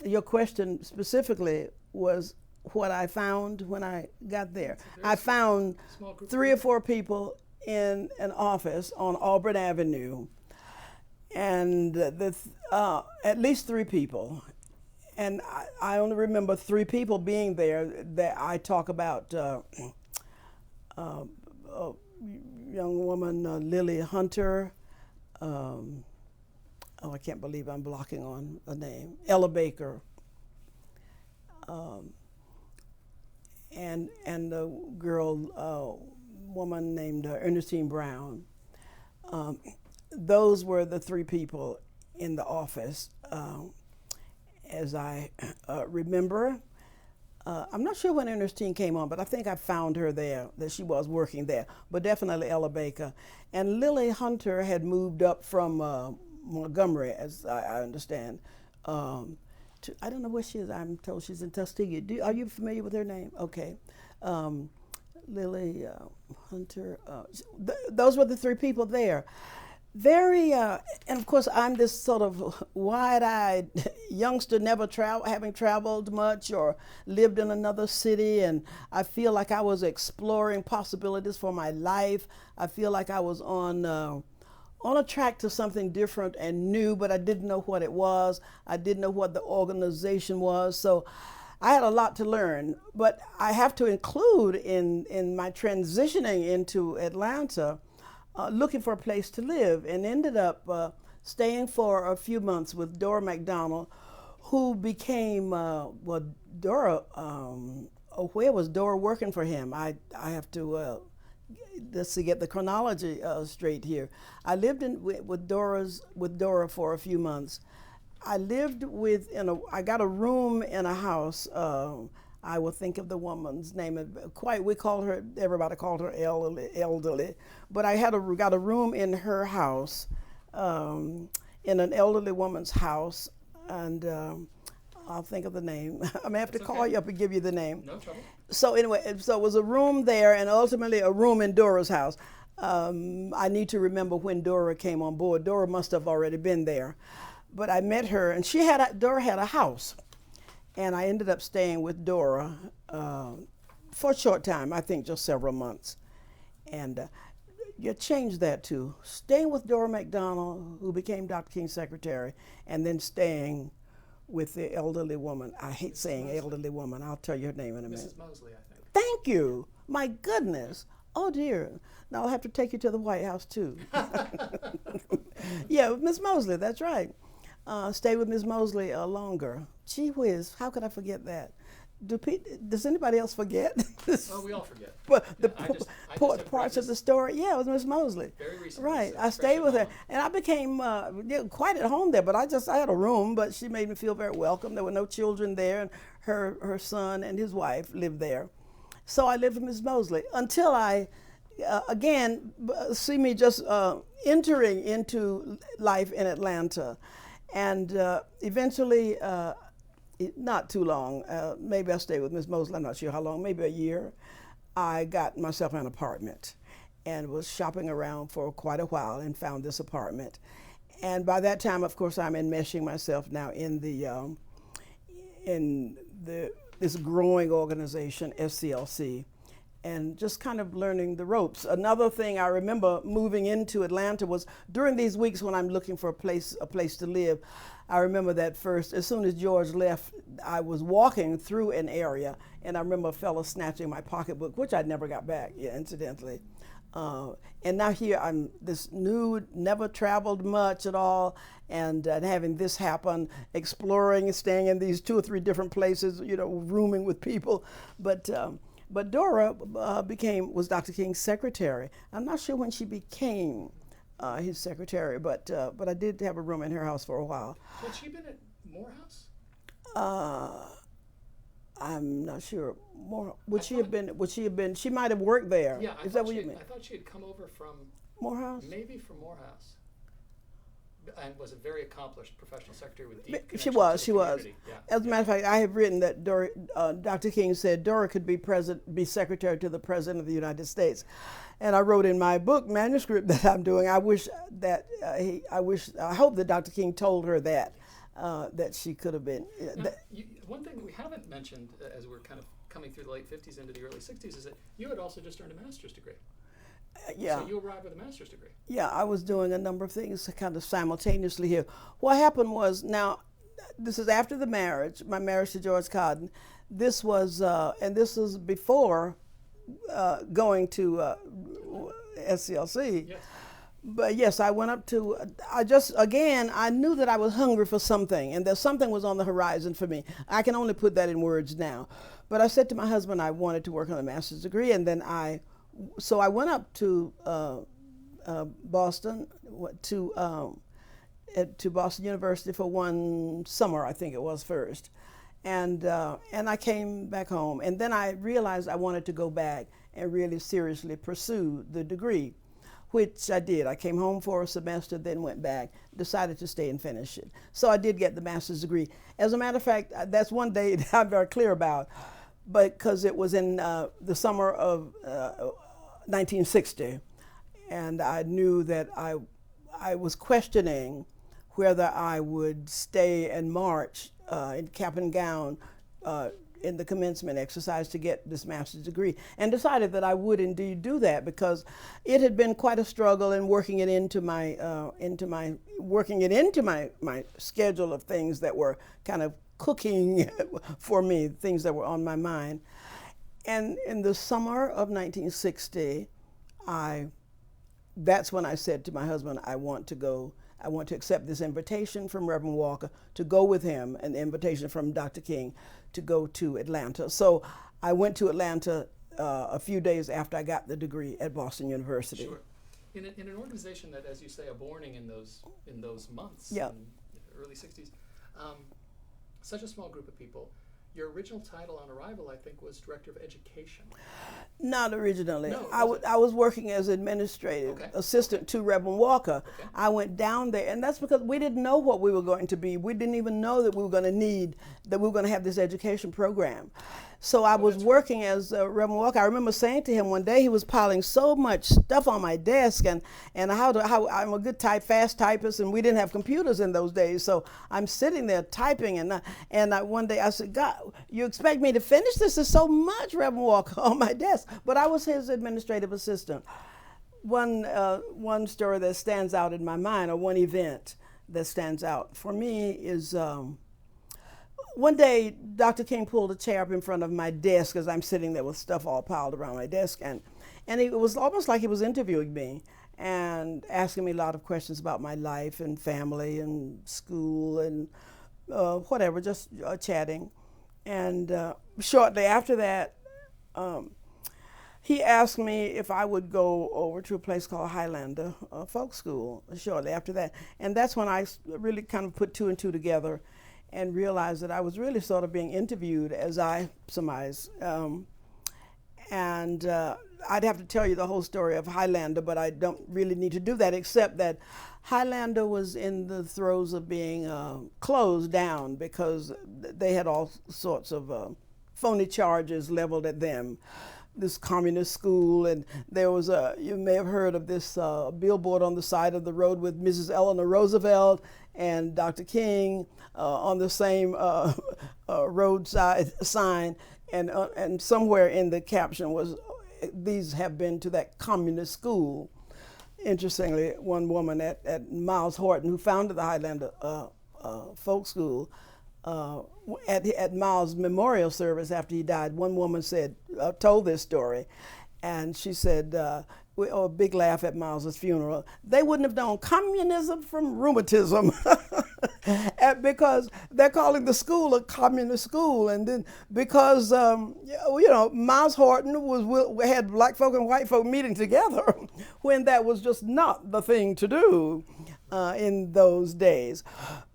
Your question specifically was what I found when I got there. I found Small group. 3 or 4 people in an office on Auburn Avenue, and at least 3 people. And I only remember 3 people being there. That I talk about a young woman, Lily Hunter. I can't believe I'm blocking on a name. Ella Baker. And a woman named Ernestine Brown. Those were the 3 people in the office. As I remember, I'm not sure when Ernestine came on, but I think I found her there, that she was working there, but definitely Ella Baker. And Lily Hunter had moved up from Montgomery, as I understand. I don't know where she is. I'm told she's in Tuskegee. Are you familiar with her name? Okay. Lily Hunter. Those were the 3 people there. Very, and of course, I'm this sort of wide-eyed youngster, never having traveled much or lived in another city, and I feel like I was exploring possibilities for my life. I feel like I was on a track to something different and new, but I didn't know what it was. I didn't know what the organization was, so I had a lot to learn. But I have to include in my transitioning into Atlanta, looking for a place to live, and ended up staying for a few months with Dora McDonald, who became, Dora, where was Dora working for him? I have to, let's get the chronology straight here. I lived with Dora for a few months. I lived I got a room in a house. I will think of the woman's name. Everybody called her elderly. But I got a room in her house, in an elderly woman's house, and I'll think of the name. I may have to call you up and give you the name. No trouble. So anyway, it was a room there, and ultimately a room in Dora's house. I need to remember when Dora came on board. Dora must have already been there. But I met her, and Dora had a house. And I ended up staying with Dora for a short time, I think just several months. And you changed that to staying with Dora McDonald, who became Dr. King's secretary, and then staying with the elderly woman. I hate saying elderly woman. I'll tell you her name in a minute. Mrs. Mosley, I think. Thank you. My goodness. Oh, dear. Now I'll have to take you to the White House, too. Yeah, Miss Mosley, that's right. Stayed with Ms. Mosley longer. Gee whiz, how could I forget that? Does anybody else forget? Oh, we all forget. But Yeah, the I just have parts of witnessed the story, yeah, it was Ms. Mosley. very recently. Right, so I it's stayed fresh with her, in mind. and I became quite at home there. But I had a room, but she made me feel very welcome. There were no children there, and her son and his wife lived there. So I lived with Ms. Mosley until I, again, see me just entering into life in Atlanta. And eventually, not too long, maybe I stayed with Ms. Mosley, I'm not sure how long, maybe a year, I got myself an apartment and was shopping around for quite a while and found this apartment. And by that time, of course, I'm enmeshing myself now in this growing organization, SCLC, and just kind of learning the ropes. Another thing I remember moving into Atlanta was during these weeks when I'm looking for a place to live. I remember that first, as soon as George left, I was walking through an area, and I remember a fellow snatching my pocketbook, which I never got back, incidentally. And now here I'm this new, never traveled much at all, and having this happen, exploring and staying in these 2 or 3 different places, rooming with people. But Dora was Dr. King's secretary. I'm not sure when she became his secretary, but I did have a room in her house for a while. Had she been at Morehouse? I'm not sure. Would she have been? She might have worked there. Yeah, Is that what you mean? I thought she had come over from Morehouse? maybe from Morehouse. and was a very accomplished professional secretary with deep She connections was. to She the was. community. Yeah. As a matter of fact, I have written that Dr. King said Dora could be secretary to the President of the United States, and I wrote in my book manuscript that I'm doing. I wish that I hope that Dr. King told her that she could have been. Now, one thing we haven't mentioned as we're kind of coming through the late 50s into the early 60s is that you had also just earned a master's degree. Yeah. So you arrived with a master's degree. Yeah, I was doing a number of things kind of simultaneously here. What happened was, now, this is after the marriage, my marriage to George Cotton. This was, and this was before going to SCLC. Yes. But yes, I went up to, I knew that I was hungry for something, and that something was on the horizon for me. I can only put that in words now. But I said to my husband I wanted to work on a master's degree, and then so I went up to Boston, to Boston University for one summer, I think it was first, and I came back home, and then I realized I wanted to go back and really seriously pursue the degree, which I did. I came home for a semester, then went back, decided to stay and finish it. So I did get the master's degree. As a matter of fact, that's one day that I'm very clear about, because it was in the summer of 1960, and I knew that I was questioning whether I would stay and march in cap and gown in the commencement exercise to get this master's degree, and decided that I would indeed do that, because it had been quite a struggle in working it into my my schedule of things that were kind of cooking for me, things that were on my mind. And in the summer of 1960, that's when I said to my husband, I want to accept this invitation from Reverend Walker to go with him, an invitation from Dr. King to go to Atlanta. So I went to Atlanta a few days after I got the degree at Boston University. Sure. In an organization that, as you say, are borning in those months, Yeah. in the early 60s, such a small group of people, your original title on arrival, I think, was Director of Education. Not originally. No, I was working as administrative assistant to Reverend Walker. Okay. I went down there, and that's because we didn't know what we were going to be. We didn't even know that we were going to have this education program. So I was working as Reverend Walker. I remember saying to him one day, he was piling so much stuff on my desk, and how I'm a good fast typist, and we didn't have computers in those days. So I'm sitting there typing, and one day I said, God, you expect me to finish this? There's so much, Reverend Walker, on my desk. But I was his administrative assistant. One story that stands out in my mind, or one event that stands out for me, is one day Dr. King pulled a chair up in front of my desk as I'm sitting there with stuff all piled around my desk, and it was almost like he was interviewing me and asking me a lot of questions about my life and family and school and whatever, just chatting. And shortly after that, he asked me if I would go over to a place called Highlander Folk School shortly after that. And that's when I really kind of put two and two together and realized that I was really sort of being interviewed, as I surmise. And I'd have to tell you the whole story of Highlander, but I don't really need to do that, except that Highlander was in the throes of being closed down because they had all sorts of phony charges leveled at them. This communist school, and there was you may have heard of this billboard on the side of the road with Mrs. Eleanor Roosevelt and Dr. King on the same roadside sign, and somewhere in the caption was, "These have been to that communist school." Interestingly, one woman at Miles Horton, who founded the Highlander Folk School, at Miles' memorial service after he died, one woman told this story, and she said, a big laugh at Miles' funeral, "They wouldn't have known communism from rheumatism," because they're calling the school a communist school. And then because Miles Horton had black folk and white folk meeting together when that was just not the thing to do in those days.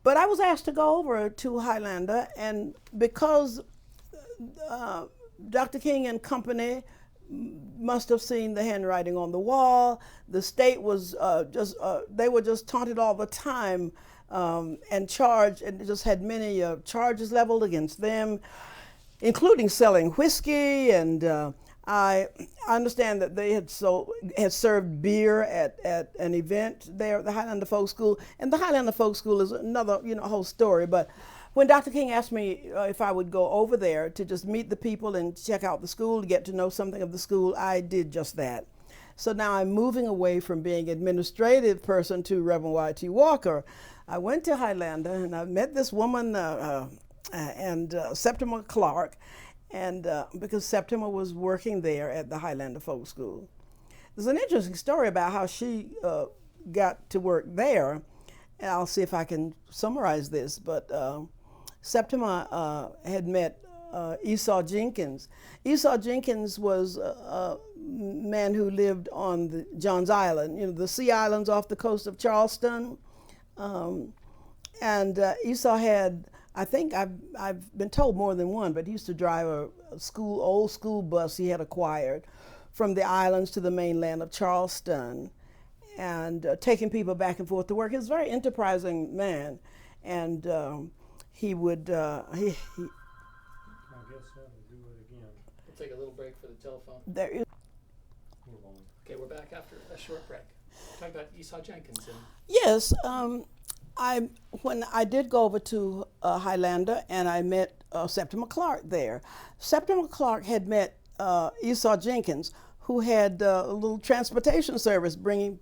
But I was asked to go over to Highlander, and because Dr. King and company must have seen the handwriting on the wall. The state was they were just taunted all the time and charged, and just had many charges leveled against them, including selling whiskey. And I understand that they had served beer at an event there at the Highlander Folk School. And the Highlander Folk School is another whole story. But when Dr. King asked me if I would go over there to just meet the people and check out the school, to get to know something of the school, I did just that. So now I'm moving away from being administrative person to Reverend Y.T. Walker. I went to Highlander and I met this woman Septima Clark, and because Septima was working there at the Highlander Folk School. There's an interesting story about how she got to work there, and I'll see if I can summarize this, but Septima had met Esau Jenkins. Esau Jenkins was a man who lived on the Johns Island, the Sea Islands off the coast of Charleston. And Esau had, I think I've been told more than one, but he used to drive a old school bus he had acquired from the islands to the mainland of Charleston, and taking people back and forth to work. He was a very enterprising man, and he would I guess that'll do it again. We'll take a little break for the telephone. there is. Hold on. Okay, we're back after a short break. Talking about Esau Jenkins. And Yes, when I did go over to Highlander, and I met Septima Clark there. Septima Clark had met Esau Jenkins, who had a little transportation service, taking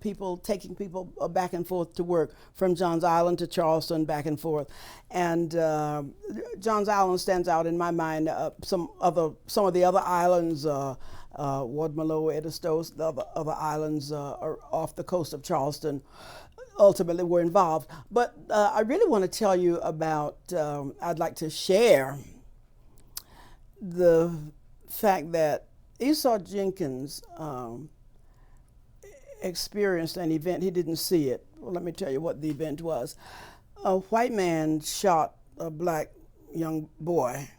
people back and forth to work from Johns Island to Charleston, back and forth. And Johns Island stands out in my mind. Some of the other islands, Wadmalaw, Edisto, the other islands are off the coast of Charleston, ultimately were involved. But I really want to tell you about, I'd like to share the fact that Esau Jenkins experienced an event. He didn't see it. Well, let me tell you what the event was. A white man shot a black young boy,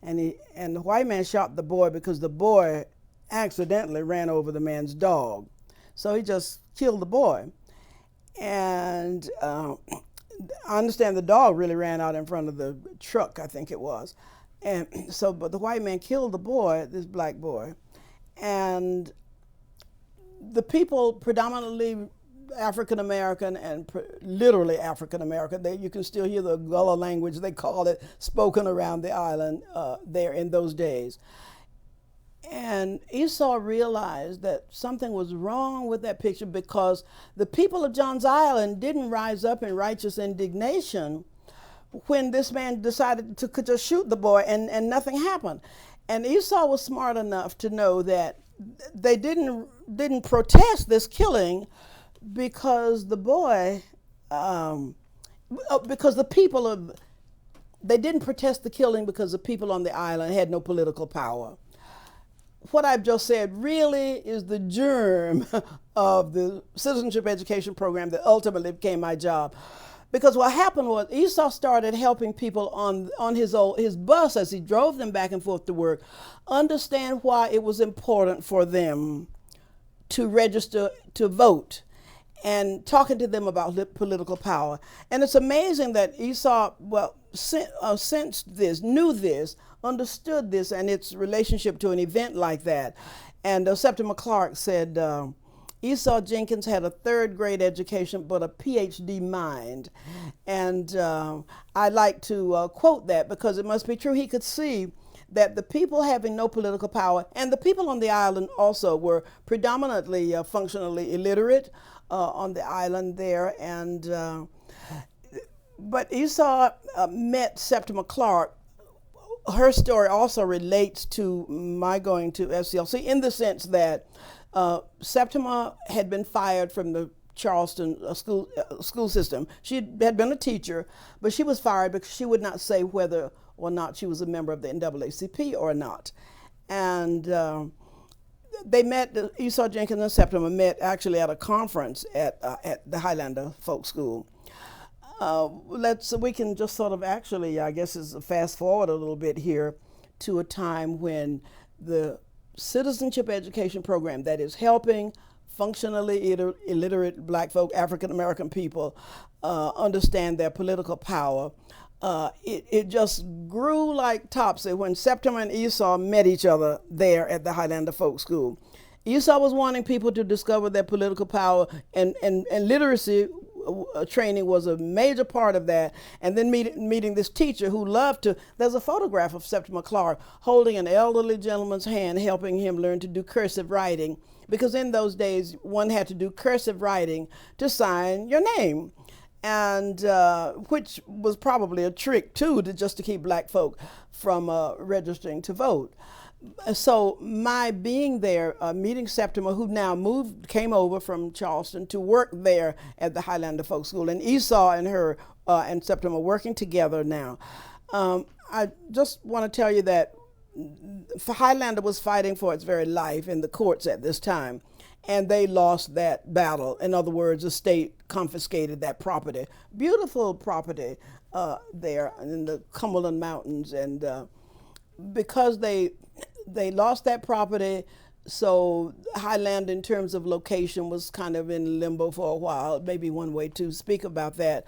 and the white man shot the boy because the boy accidentally ran over the man's dog. So he just killed the boy. And I understand the dog really ran out in front of the truck, I think it was. And so, but the white man killed the boy, this black boy, and the people, predominantly African American and literally African American, you can still hear the Gullah language, they call it, spoken around the island there in those days. And Esau realized that something was wrong with that picture, because the people of Johns Island didn't rise up in righteous indignation when this man decided to just shoot the boy, and nothing happened. And Esau was smart enough to know that they didn't protest this killing because the boy, because the people they didn't protest the killing because the people on the island had no political power. What I've just said really is the germ of the citizenship education program that ultimately became my job. Because what happened was Esau started helping people on his bus as he drove them back and forth to work understand why it was important for them to register to vote, and talking to them about political power. And it's amazing that Esau, sensed this, knew this, understood this, and its relationship to an event like that. And Septima Clark said, Esau Jenkins had a third grade education, but a PhD mind. And I like to quote that because it must be true. He could see that the people having no political power, and the people on the island also were predominantly functionally illiterate on the island there. And but Esau met Septima Clark. Her story also relates to my going to SCLC in the sense that Septima had been fired from the Charleston school system. She had been a teacher, but she was fired because she would not say whether or not she was a member of the NAACP or not. And they met, Esau Jenkins and Septima met actually at a conference at the Highlander Folk School. We can just sort of actually, I guess, is fast forward a little bit here to a time when the citizenship education program that is helping functionally illiterate black folk, African American people, understand their political power. It just grew like topsy when Septimus and Esau met each other there at the Highlander Folk School. Esau was wanting people to discover their political power, and literacy training was a major part of that. And then meeting this teacher who loved to, there's a photograph of Septimus Clark holding an elderly gentleman's hand, helping him learn to do cursive writing, because in those days one had to do cursive writing to sign your name, and which was probably a trick too, just to keep black folk from registering to vote. So my being there, meeting Septima, who now came over from Charleston to work there at the Highlander Folk School, and Esau and her and Septima working together now. I just want to tell you that Highlander was fighting for its very life in the courts at this time, and they lost that battle. In other words, the state confiscated that property, beautiful property there in the Cumberland Mountains, and because they lost that property, so Highland in terms of location was kind of in limbo for a while. Maybe one way to speak about that.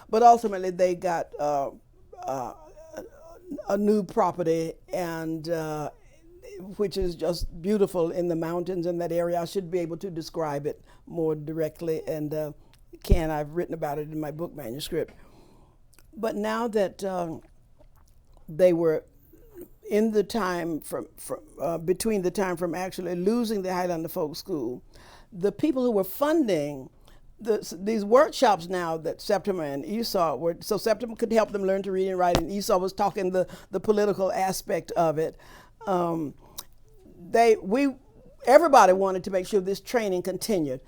But ultimately they got a new property, and which is just beautiful in the mountains in that area. I should be able to describe it more directly, and I've written about it in my book manuscript. But now that they were in the time between the time from actually losing the Highlander Folk School, the people who were funding these workshops now that Septima and Esau were, so Septima could help them learn to read and write, and Esau was talking the political aspect of it. Everybody wanted to make sure this training continued.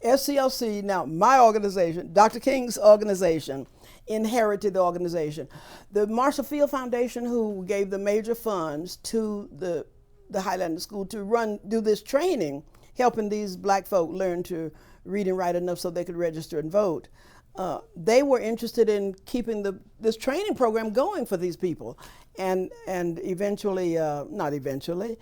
SCLC, now my organization, Dr. King's organization, inherited the organization. The Marshall Field Foundation, who gave the major funds to the Highlander School to do this training, helping these black folk learn to read and write enough so they could register and vote. They were interested in keeping this training program going for these people, and eventually, not eventually,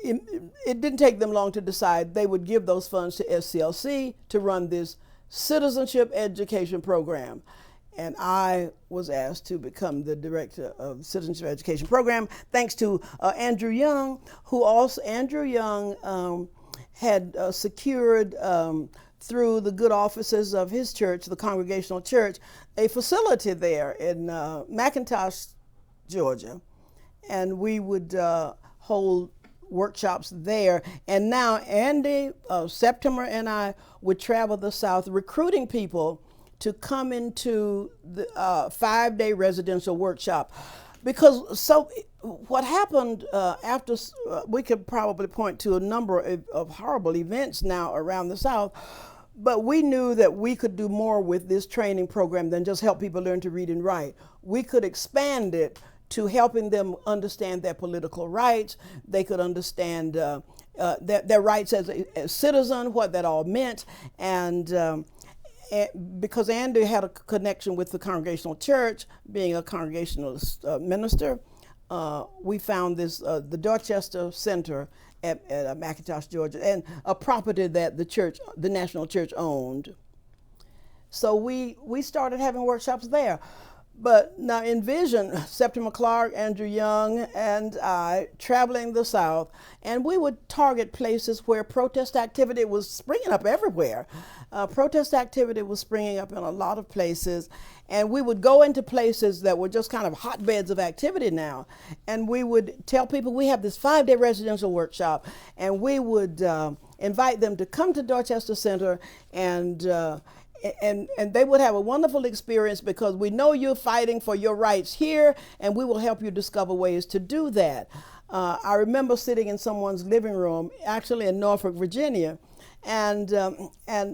it didn't take them long to decide they would give those funds to SCLC to run this citizenship education program. And I was asked to become the director of the Citizenship Education Program, thanks to Andrew Young, had secured through the good offices of his church, the Congregational Church, a facility there in McIntosh, Georgia. And we would hold workshops there. And now Andy, Septimer, and I would travel the South recruiting people to come into the 5-day residential workshop. Because what happened after, we could probably point to a number of horrible events now around the South, but we knew that we could do more with this training program than just help people learn to read and write. We could expand it to helping them understand their political rights. They could understand their rights as a citizen, what that all meant, and because Andy had a connection with the Congregational Church, being a Congregationalist minister, we found this, the Dorchester Center at McIntosh, Georgia, and a property that the National Church owned. So we started having workshops there. But now envision Septima Clark, Andrew Young, and I traveling the South, and we would target places where protest activity was springing up everywhere. Protest activity was springing up in a lot of places, and we would go into places that were just kind of hotbeds of activity now, and we would tell people we have this 5-day residential workshop, and we would invite them to come to Dorchester Center, and they would have a wonderful experience, because we know you're fighting for your rights here, and we will help you discover ways to do that. I remember sitting in someone's living room, actually in Norfolk, Virginia, and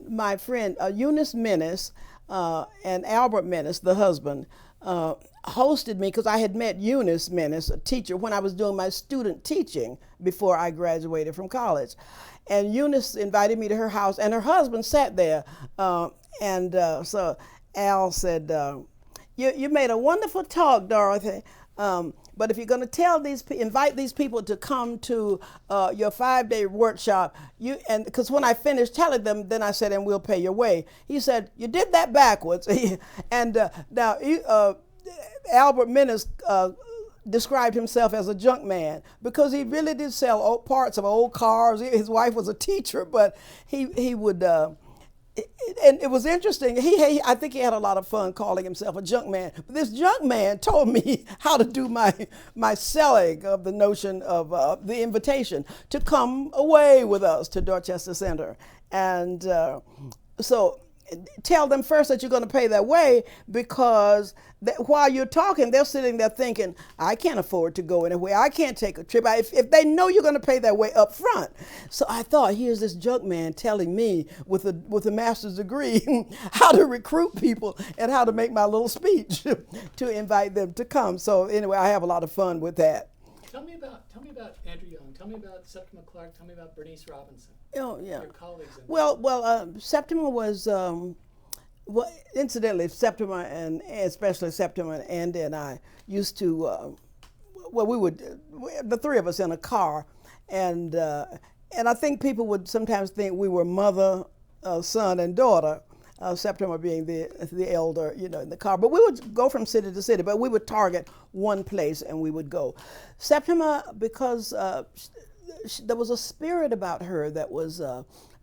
my friend Eunice Menace and Albert Menace, the husband, hosted me, because I had met Eunice Menace, a teacher, when I was doing my student teaching before I graduated from college. And Eunice invited me to her house, and her husband sat there. So Al said, you made a wonderful talk, Dorothy. But if you're going to invite these people to come to your 5-day workshop, because when I finished telling them, then I said, and we'll pay your way. He said, you did that backwards. And now Albert Menace described himself as a junk man because he really did sell parts of old cars. His wife was a teacher, but he would. And it was interesting. I think he had a lot of fun calling himself a junk man. But this junk man told me how to do my selling of the notion of the invitation to come away with us to Dorchester Center. And so tell them first that you're going to pay their way, because while you're talking, they're sitting there thinking, I can't afford to go anywhere. I can't take a trip. If they know you're going to pay their way up front. So I thought, here's this junk man telling me with a master's degree how to recruit people and how to make my little speech to invite them to come. So anyway, I have a lot of fun with that. Tell me about Andrew Young. Tell me about Septima Clark. Tell me about Bernice Robinson. Oh, yeah. Your colleagues. Well, Septima was, incidentally, Septima and especially Septima and Andy and I used to, the three of us in a car, and I think people would sometimes think we were mother, son, and daughter. Septima being the elder, in the car. But we would go from city to city, but we would target one place and we would go. Septima, because there was a spirit about her that was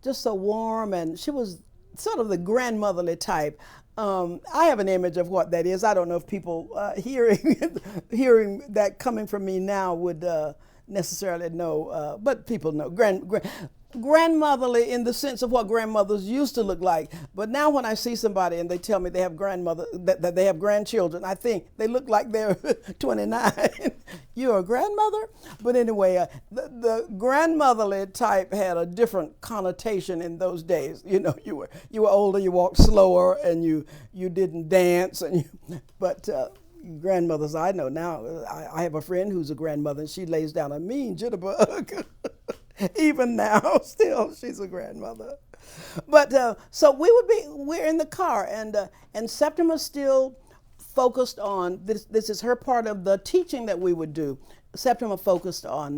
just so warm, and she was sort of the grandmotherly type. I have an image of what that is. I don't know if people hearing that coming from me now would necessarily know, but people know. Grandmotherly in the sense of what grandmothers used to look like. But now when I see somebody and they tell me they have that they have grandchildren, I think they look like they're 29. You're a grandmother? But anyway, the grandmotherly type had a different connotation in those days. You were older, you walked slower, and you didn't dance, but grandmothers I know now, I have a friend who's a grandmother, and she lays down a mean jitterbug. Even now, still, she's a grandmother. But so we're in the car, and Septima still focused on this. This is her part of the teaching that we would do. Septima focused on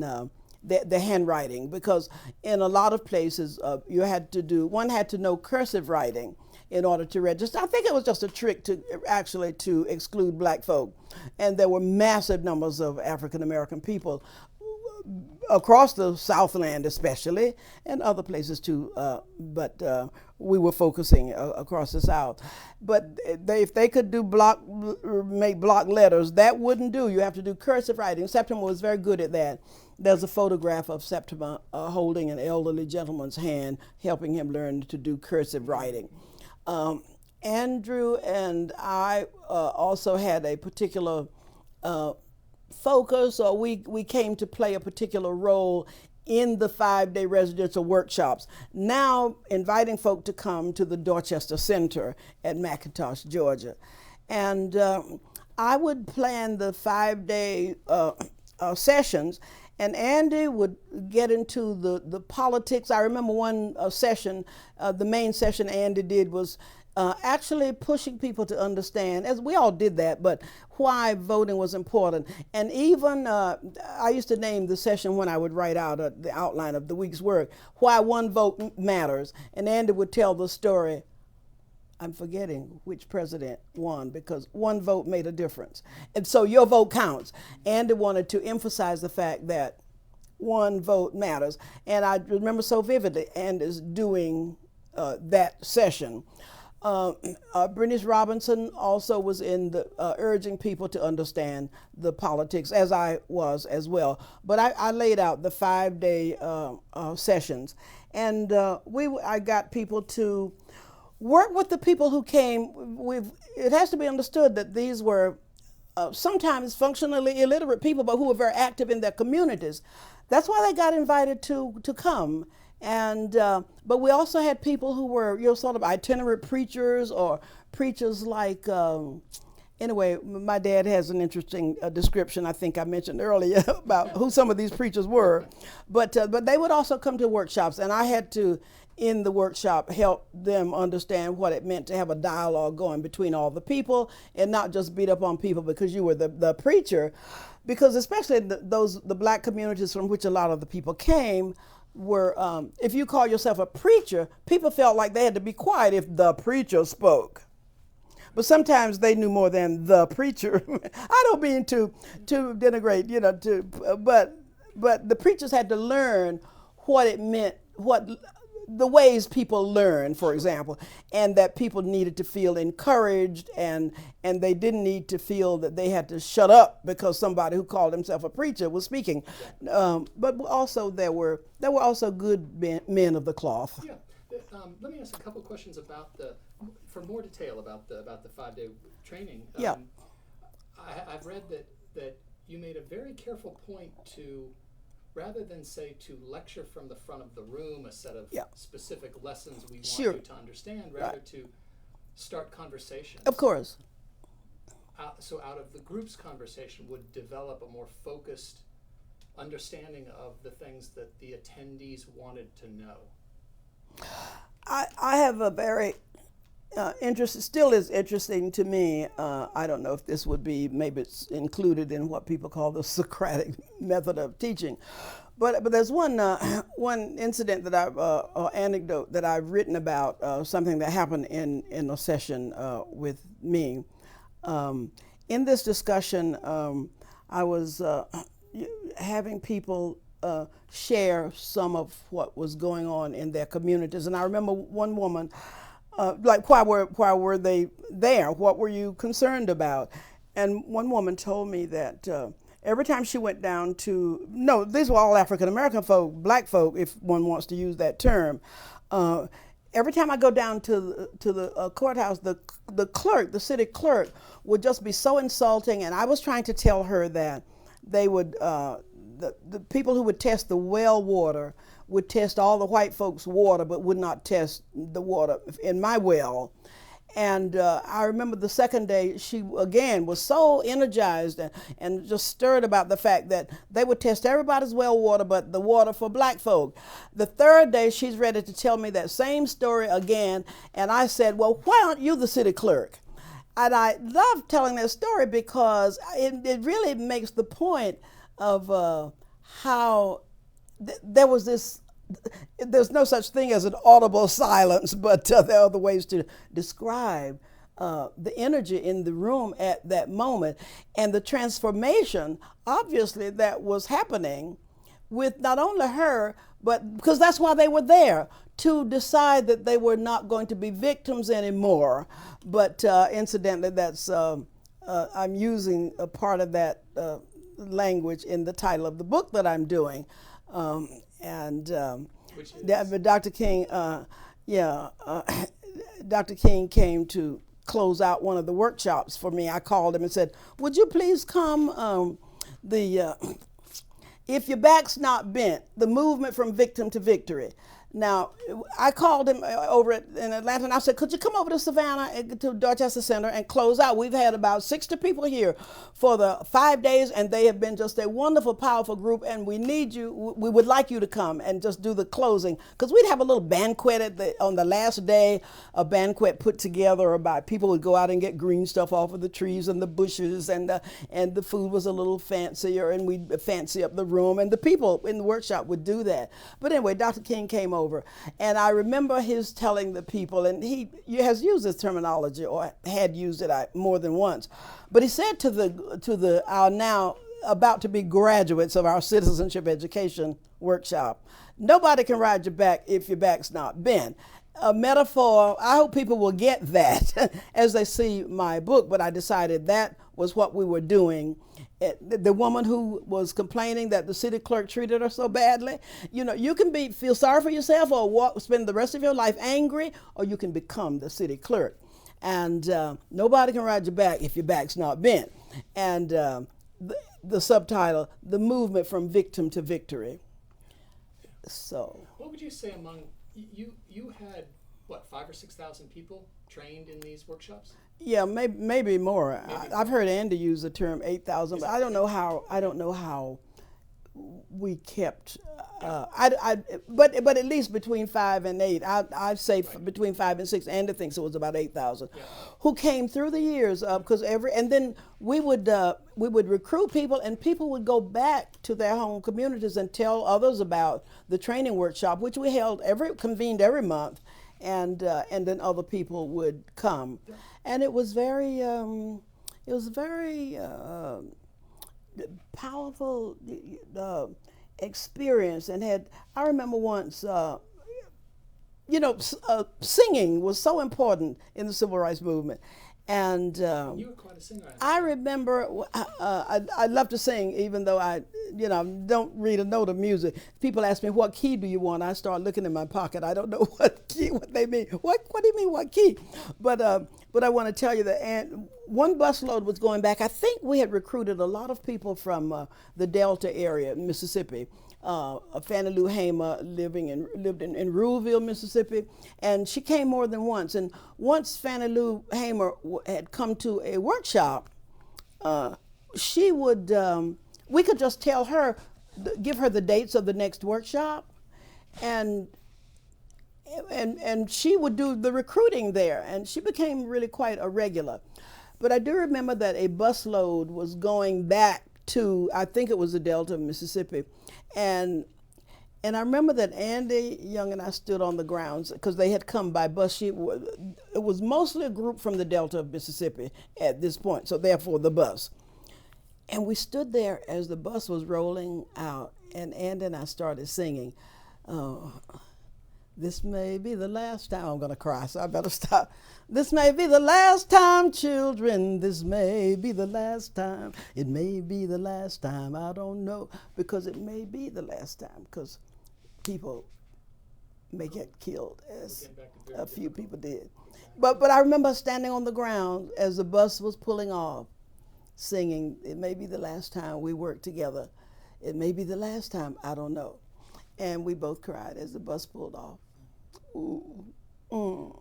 the handwriting, because in a lot of places one had to know cursive writing in order to register. I think it was just a trick to exclude black folk, and there were massive numbers of African American people across the Southland especially, and other places too, but we were focusing across the South. But if they could make block letters, that wouldn't do. You have to do cursive writing. Septima was very good at that. There's a photograph of Septima holding an elderly gentleman's hand, helping him learn to do cursive writing. Andrew and I also had a particular focus, or we came to play a particular role in the 5-day residential workshops, now inviting folk to come to the Dorchester Center at McIntosh, Georgia. And I would plan the 5-day sessions, and Andy would get into the politics. I remember one session, the main session Andy did was actually pushing people to understand, as we all did that, but why voting was important. And even, I used to name the session when I would write out the outline of the week's work, why one vote matters. And Andy would tell the story, I'm forgetting which president won, because one vote made a difference. And so your vote counts. Andy wanted to emphasize the fact that one vote matters. And I remember so vividly Andy's doing that session. Bernice Robinson also was in the urging people to understand the politics, as I was as well. But I laid out the 5-day sessions, and I got people to work with the people who came. It has to be understood that these were sometimes functionally illiterate people, but who were very active in their communities. That's why they got invited to come. And but we also had people who were sort of itinerant preachers, or preachers like anyway, my dad has an interesting description I think I mentioned earlier about who some of these preachers were, but they would also come to workshops, and I had to in the workshop help them understand what it meant to have a dialogue going between all the people, and not just beat up on people because you were the preacher. because especially the black communities from which a lot of the people came were, if you call yourself a preacher, people felt like they had to be quiet if the preacher spoke. But sometimes they knew more than the preacher. I don't mean to denigrate, but the preachers had to learn what it meant, what the ways people learn, for example, and that people needed to feel encouraged, and they didn't need to feel that they had to shut up because somebody who called himself a preacher was speaking. But also there were also good men of the cloth. Yeah. Let me ask a couple questions about for more detail about the 5-day training. Yeah. I've read that you made a very careful point to, rather than say to lecture from the front of the room a set of specific lessons we want you to understand, rather to start conversations. Of course. So out of the group's conversation would develop a more focused understanding of the things that the attendees wanted to know. I have a very still is interesting to me. I don't know if this would be, maybe it's included in what people call the Socratic method of teaching, but there's one incident that anecdote that I've written about, something that happened in a session with me. In this discussion, I was having people share some of what was going on in their communities. And I remember one woman, like, why were they there? What were you concerned about? And one woman told me that every time she went down to, no, these were all African American folk, black folk, if one wants to use that term. Every time I go down to the courthouse, the clerk, the city clerk, would just be so insulting. And I was trying to tell her that they would, the people who would test the well water would test all the white folks' water, but would not test the water in my well. And I remember the second day, she again was so energized and just stirred about the fact that they would test everybody's well water, but the water for black folk. The third day, she's ready to tell me that same story again. And I said, well, why aren't you the city clerk? And I love telling that story because it really makes the point of how there was this, there's no such thing as an audible silence, but there are other ways to describe the energy in the room at that moment and the transformation, obviously, that was happening with not only her, but because that's why they were there, to decide that they were not going to be victims anymore. But incidentally, that's I'm using a part of that language in the title of the book that I'm doing. Dr. King, Dr. King came to close out one of the workshops for me. I called him and said, would you please come, if your back's not bent, the movement from victim to victory. Now, I called him over in Atlanta, and I said, could you come over to Savannah, to Dorchester Center, and close out? We've had about 60 people here for the 5 days, and they have been just a wonderful, powerful group, and we need you. We would like you to come and just do the closing, because we'd have a little banquet on the last day, a banquet put together about people would go out and get green stuff off of the trees and the bushes, and the food was a little fancier, and we'd fancy up the room, and the people in the workshop would do that. But anyway, Dr. King came over, and I remember his telling the people, and he has used this terminology, or had used it more than once, but he said to our now about to be graduates of our citizenship education workshop, nobody can ride your back if your back's not bent. A metaphor, I hope people will get that as they see my book, but I decided that was what we were doing. The woman who was complaining that the city clerk treated her so badly, you can feel sorry for yourself or spend the rest of your life angry, or you can become the city clerk. And nobody can ride your back if your back's not bent. And the subtitle, The Movement from Victim to Victory. So. What would you say among, you had, what, 5,000 or 6,000 people trained in these workshops? Yeah, maybe more. I've heard Andy use the term 8,000, but I don't know how we kept. But at least between 5 and 8. I'd say between 5 and 6. Andy thinks it was about 8,000, who came through the years. Because and then we would recruit people, and people would go back to their home communities and tell others about the training workshop, which we convened every month, and then other people would come, and it was very powerful experience. And I remember once, singing was so important in the civil rights movement. And You were quite a singer. I remember, I love to sing, even though I don't read a note of music. People ask me, what key do you want? I start looking in my pocket. I don't know what they mean. What do you mean, what key? But I want to tell you that one busload was going back. I think we had recruited a lot of people from the Delta area, Mississippi. Fannie Lou Hamer lived in Ruleville, Mississippi, and she came more than once. And once Fannie Lou Hamer had come to a workshop, she would, we could just tell her, give her the dates of the next workshop, and she would do the recruiting there, and she became really quite a regular. But I do remember that a busload was going back to, I think it was the Delta of Mississippi, and I remember that Andy Young and I stood on the grounds because they had come by bus. It was mostly a group from the Delta of Mississippi at this point, so therefore the bus. And we stood there as the bus was rolling out, and Andy and I started singing, this may be the last time. I'm going to cry, so I better stop. This may be the last time, children. This may be the last time. It may be the last time. I don't know, because it may be the last time, because people may get killed, as a few people did. But I remember standing on the ground as the bus was pulling off, singing, it may be the last time we work together. It may be the last time. I don't know. And we both cried as the bus pulled off. Ooh. Mm.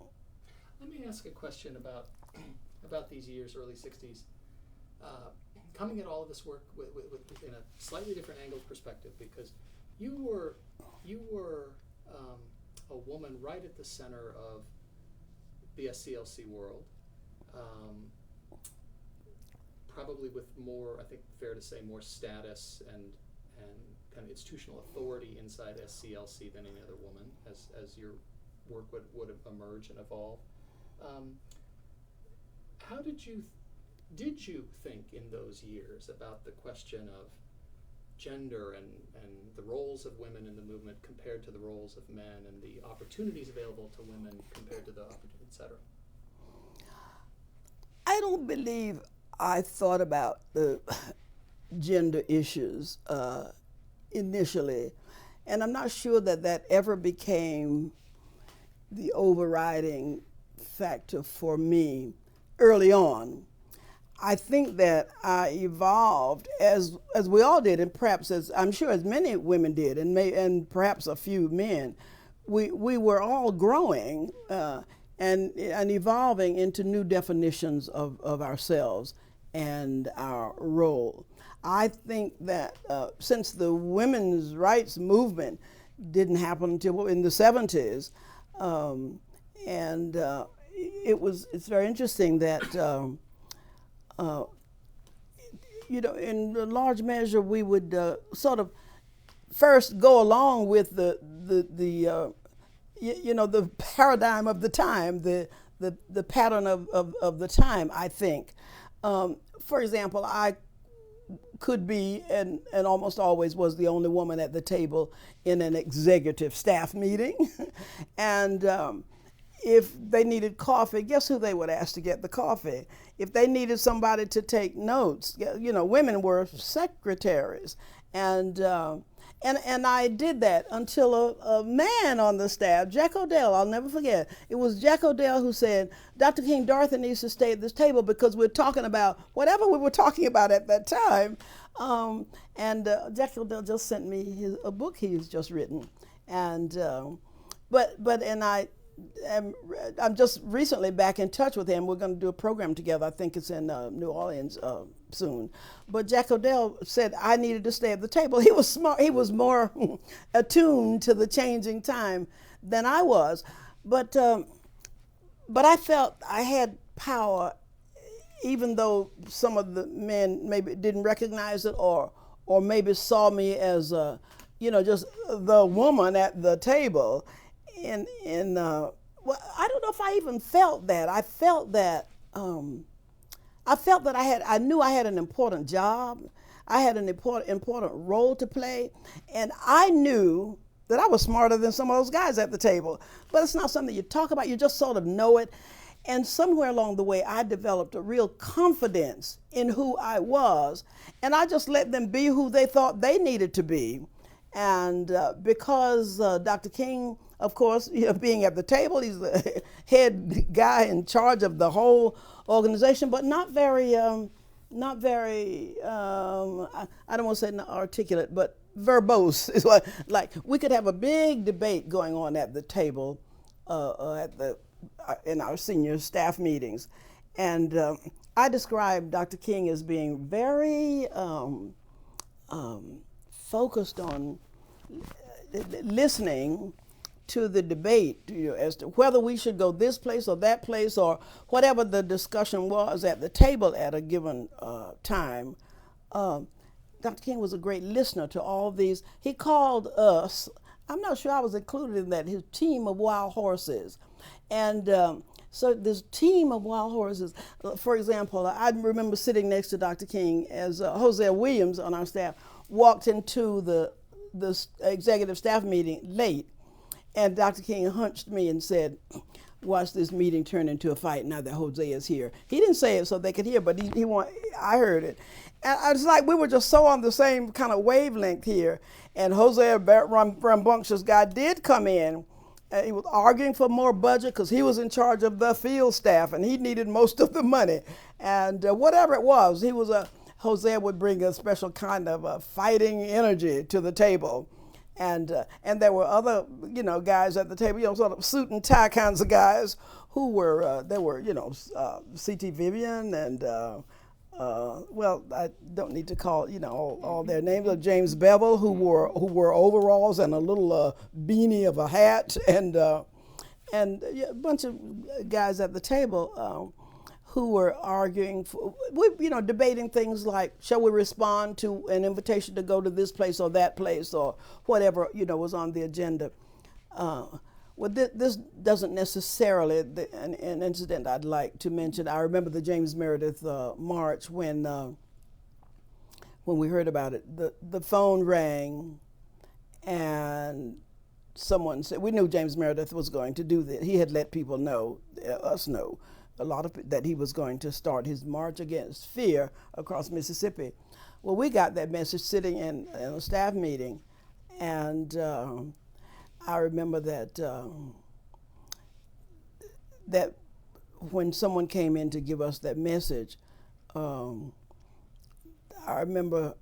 Let me ask a question about these years, early 60s. Coming at all of this work with in a slightly different angled perspective, because you were a woman right at the center of the SCLC world, probably with more, I think fair to say, more status and kind of institutional authority inside SCLC than any other woman, as your work would have emerged and evolved. How did you think in those years about the question of gender and the roles of women in the movement compared to the roles of men, and the opportunities available to women compared to the opportunities, et cetera? I don't believe I thought about the gender issues initially, and I'm not sure that ever became the overriding factor for me early on. I think that I evolved as we all did, and perhaps as I'm sure as many women did, and perhaps a few men. We were all growing and evolving into new definitions of ourselves and our role. I think that since the women's rights movement didn't happen until in the 70s, it's very interesting that in a large measure we would sort of first go along with the paradigm of the time, the pattern of the time. I think, for example, I could be and almost always was the only woman at the table in an executive staff meeting, and if they needed coffee, guess who they would ask to get the coffee? If they needed somebody to take notes, women were secretaries, and I did that until a man on the staff, Jack Odell, I'll never forget. It was Jack Odell who said, Dr. King, Dorothy needs to stay at this table because we're talking about whatever we were talking about at that time. Jack Odell just sent me a book he's just written, and I'm just recently back in touch with him. We're going to do a program together. I think it's in New Orleans soon. But Jack Odell said I needed to stay at the table. He was smart. He was more attuned to the changing time than I was. But I felt I had power, even though some of the men maybe didn't recognize it, or maybe saw me as just the woman at the table. Well, I don't know if I even felt that. I felt that I knew I had an important job. I had an important role to play, and I knew that I was smarter than some of those guys at the table. But it's not something you talk about. You just sort of know it. And somewhere along the way, I developed a real confidence in who I was, and I just let them be who they thought they needed to be. And because Dr. King, of course, being at the table, he's the head guy in charge of the whole organization, but not very, I don't want to say not articulate, but verbose. Is what, like, we could have a big debate going on at the table in our senior staff meetings. And I described Dr. King as being very focused on listening to the debate, as to whether we should go this place or that place, or whatever the discussion was at the table at a given time. Dr. King was a great listener to all these. He called us, I'm not sure I was included in that, his team of wild horses. And so this team of wild horses, for example, I remember sitting next to Dr. King as Hosea Williams on our staff walked into the executive staff meeting late, and Dr. King hunched me and said, "Watch this meeting turn into a fight now that Hosea is here." He didn't say it so they could hear, but I heard it. And it's like we were just so on the same kind of wavelength here. And Hosea, rambunctious guy, did come in. He was arguing for more budget because he was in charge of the field staff and he needed most of the money. And whatever it was, Hosea would bring a special kind of fighting energy to the table. And there were other, guys at the table, sort of suit and tie kinds of guys who were, C.T. Vivian and, well, I don't need to call, all their names. James Bevel, who wore overalls and a little beanie of a hat, and a bunch of guys at the table who were arguing, debating things like, shall we respond to an invitation to go to this place or that place or whatever, was on the agenda. Well, this doesn't necessarily, an incident I'd like to mention. I remember the James Meredith march when we heard about it. The phone rang and someone said, we knew James Meredith was going to do this. He had let people know, us know, that he was going to start his march against fear across Mississippi. Well, we got that message sitting in a staff meeting, and I remember that that when someone came in to give us that message, I remember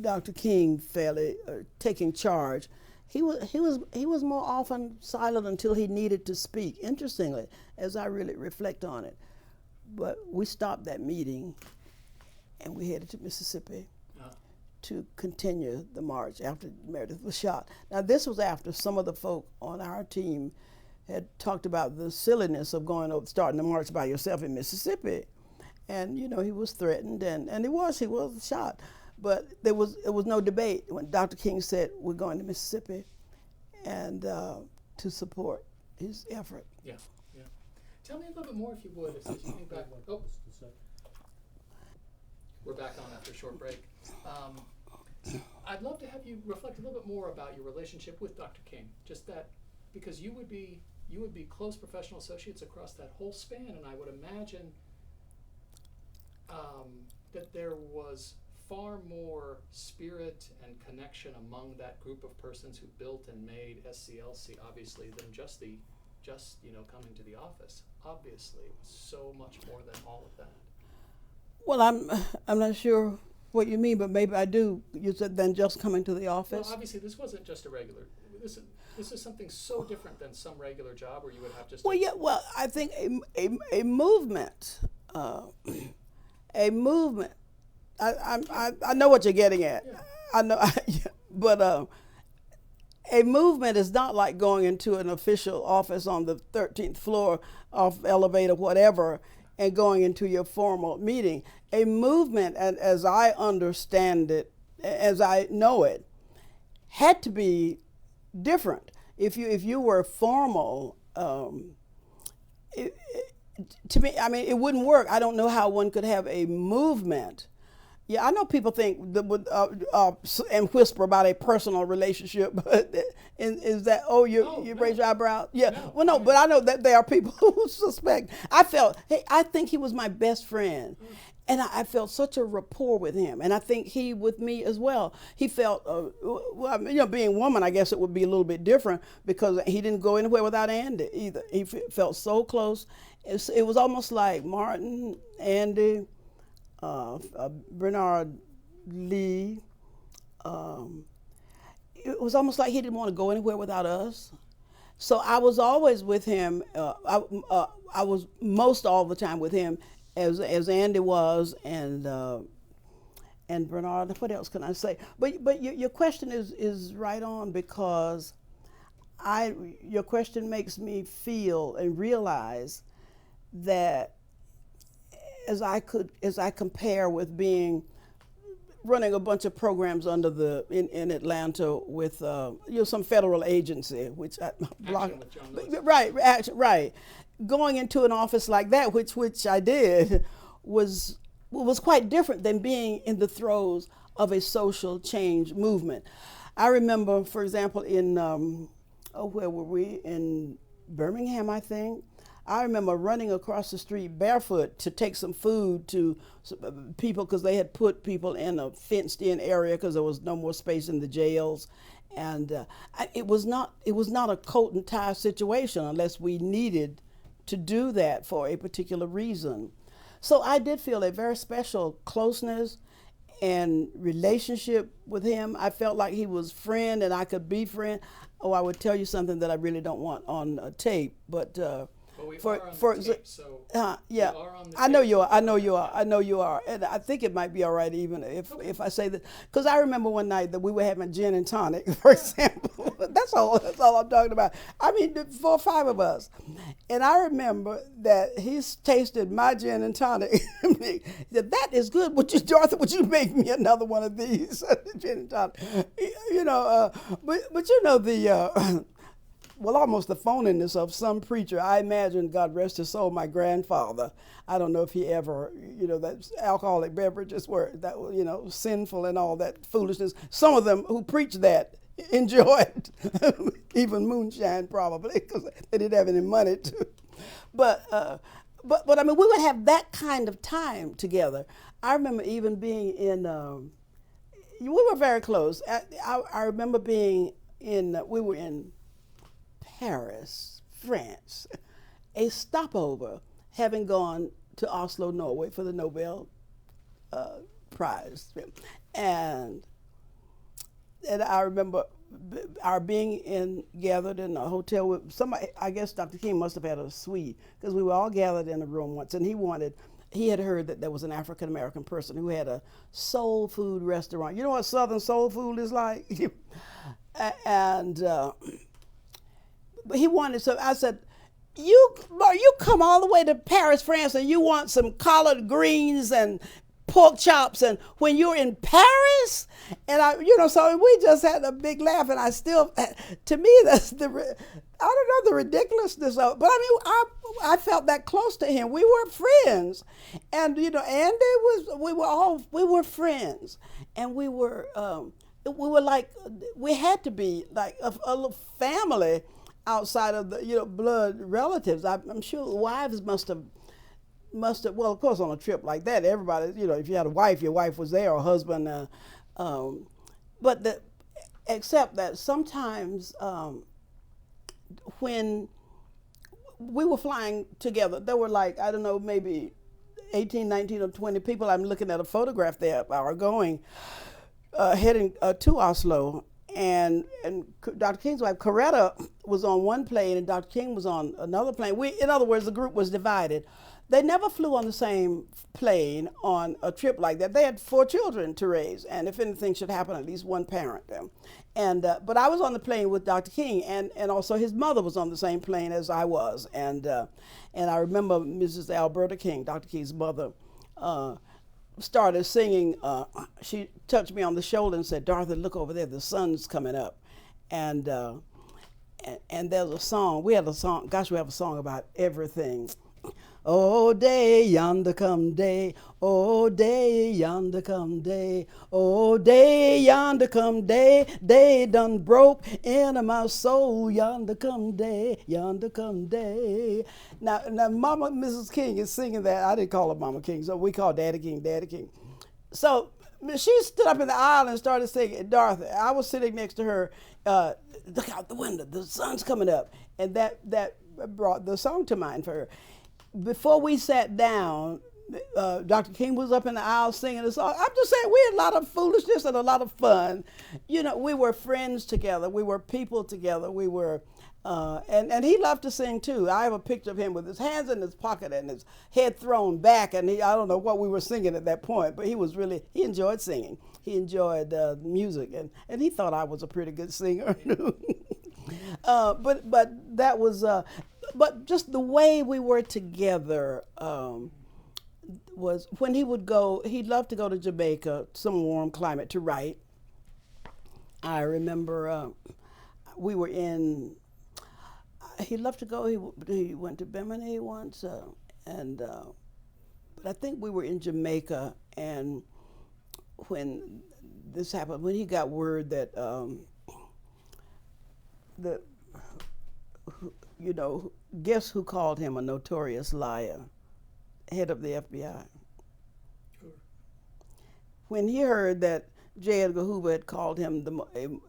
Dr. King fairly taking charge. He was more often silent until he needed to speak, interestingly, as I really reflect on it. But we stopped that meeting and we headed to Mississippi to continue the march after Meredith was shot. Now, this was after some of the folk on our team had talked about the silliness of starting the march by yourself in Mississippi. And, he was threatened and he was shot. But there was no debate when Dr. King said, we're going to Mississippi and to support his effort. Yeah. Tell me a little bit more, if you would. If there's anything back. Oh, we're back on after a short break. I'd love to have you reflect a little bit more about your relationship with Dr. King. Just that, because you would be close professional associates across that whole span, and I would imagine that there was far more spirit and connection among that group of persons who built and made SCLC, obviously, than just coming to the office. Obviously, it was so much more than all of that. Well, I'm not sure what you mean, but maybe I do. You said then just coming to the office. Well, obviously, this wasn't just a regular. this is something so different than some regular job where you would have just. Well, yeah. Well, I think a movement, a movement. I know what you're getting at. Yeah. I know, but a movement is not like going into an official office on the 13th floor off elevator, whatever, and going into your formal meeting. A movement, and as I understand it, as I know it, had to be different. If you were formal, to me, I mean, it wouldn't work. I don't know how one could have a movement. Yeah, I know people think that would and whisper about a personal relationship, but is that you raise your eyebrow? Yeah, No. well, no, but I know that there are people who suspect. I think he was my best friend, and I felt such a rapport with him, and I think he with me as well. He felt, well, you know, being a woman, I guess it would be a little bit different because he didn't go anywhere without Andy either. He felt so close. It was almost like Martin, Andy. Bernard Lee. It was almost like he didn't want to go anywhere without us. So I was always with him. I was most all the time with him, as Andy was, and Bernard. What else can I say? But your question is right on, because your question makes me feel and realize that as I compare with running a bunch of programs under in Atlanta with some federal agency, which Action with John Lewis. right, going into an office like that, which I did, was quite different than being in the throes of a social change movement. I remember, for example, in where were we, in Birmingham, I think. I remember running across the street barefoot to take some food to people, because they had put people in a fenced-in area because there was no more space in the jails, and it was not a coat and tie situation unless we needed to do that for a particular reason. So I did feel a very special closeness and relationship with him. I felt like he was friend and I could be friend. Oh, I would tell you something that I really don't want on tape, but. But we For- are on for the exa- tape, so Yeah, we are on the I know tape, you so are. I know you are. I know you are. And I think it might be all right even if I say that, because I remember one night that we were having gin and tonic, for example. That's all I'm talking about. I mean, 4 or 5 of us, and I remember that he's tasted my gin and tonic. He said, "That is good. Dorothy, would you make me another one of these gin and tonic?" You know, but you know the. Well, almost the phoniness of some preacher. I imagine, God rest his soul, my grandfather. I don't know if he ever, that alcoholic beverages were that, sinful and all that foolishness. Some of them who preached that enjoyed even moonshine, probably, because they didn't have any money to. But I mean, we would have that kind of time together. I remember even being in. We were very close. I remember being in. We were in Paris, France, a stopover, having gone to Oslo, Norway for the Nobel Prize. And I remember our being gathered in a hotel with somebody. I guess Dr. King must have had a suite, because we were all gathered in a room once, and he had heard that there was an African American person who had a soul food restaurant. You know what Southern soul food is like? And he wanted, so I said, you come all the way to Paris, France, and you want some collard greens and pork chops, and when you're in Paris? And so we just had a big laugh, and I still, to me, that's I don't know the ridiculousness of it, but I mean, I felt that close to him. We were friends, and Andy we were friends, and we were like, we had to be like a little family outside of the blood relatives. I'm sure wives must have, well, of course, on a trip like that, everybody, if you had a wife, your wife was there, or husband, except that sometimes when we were flying together, there were like, I don't know, maybe 18, 19, or 20 people. I'm looking at a photograph there are going, heading to Oslo. Dr. King's wife, Coretta, was on one plane and Dr. King was on another plane. In other words, the group was divided. They never flew on the same plane on a trip like that. They had 4 children to raise, and if anything should happen, at least one parent. But I was on the plane with Dr. King, and also his mother was on the same plane as I was. And I remember Mrs. Alberta King, Dr. King's mother, started singing. She touched me on the shoulder and said, "Dorothy, look over there, the sun's coming up." And there's a song. We have a song. Gosh, we have a song about everything. Oh, day, yonder come day. Oh, day, yonder come day. Oh, day, yonder come day. Day done broke into my soul. Yonder come day, yonder come day. Now, Mama, Mrs. King is singing that. I didn't call her Mama King, so we call Daddy King, Daddy King. So she stood up in the aisle and started singing. Dorothy, I was sitting next to her. Look out the window, the sun's coming up. And that brought the song to mind for her. Before we sat down, Dr. King was up in the aisle singing a song. I'm just saying, we had a lot of foolishness and a lot of fun. You know, we were friends together. We were people together. We were, and he loved to sing too. I have a picture of him with his hands in his pocket and his head thrown back. And I don't know what we were singing at that point, but he enjoyed singing. He enjoyed music, and he thought I was a pretty good singer. But that was, but just the way we were together was when he would go, he'd love to go to Jamaica, some warm climate, to write. I remember we were in, he loved to go, he went to Bimini once, but I think we were in Jamaica, and when this happened, when he got word that guess who called him a notorious liar? Head of the FBI. Sure. When he heard that J. Edgar Hoover had called him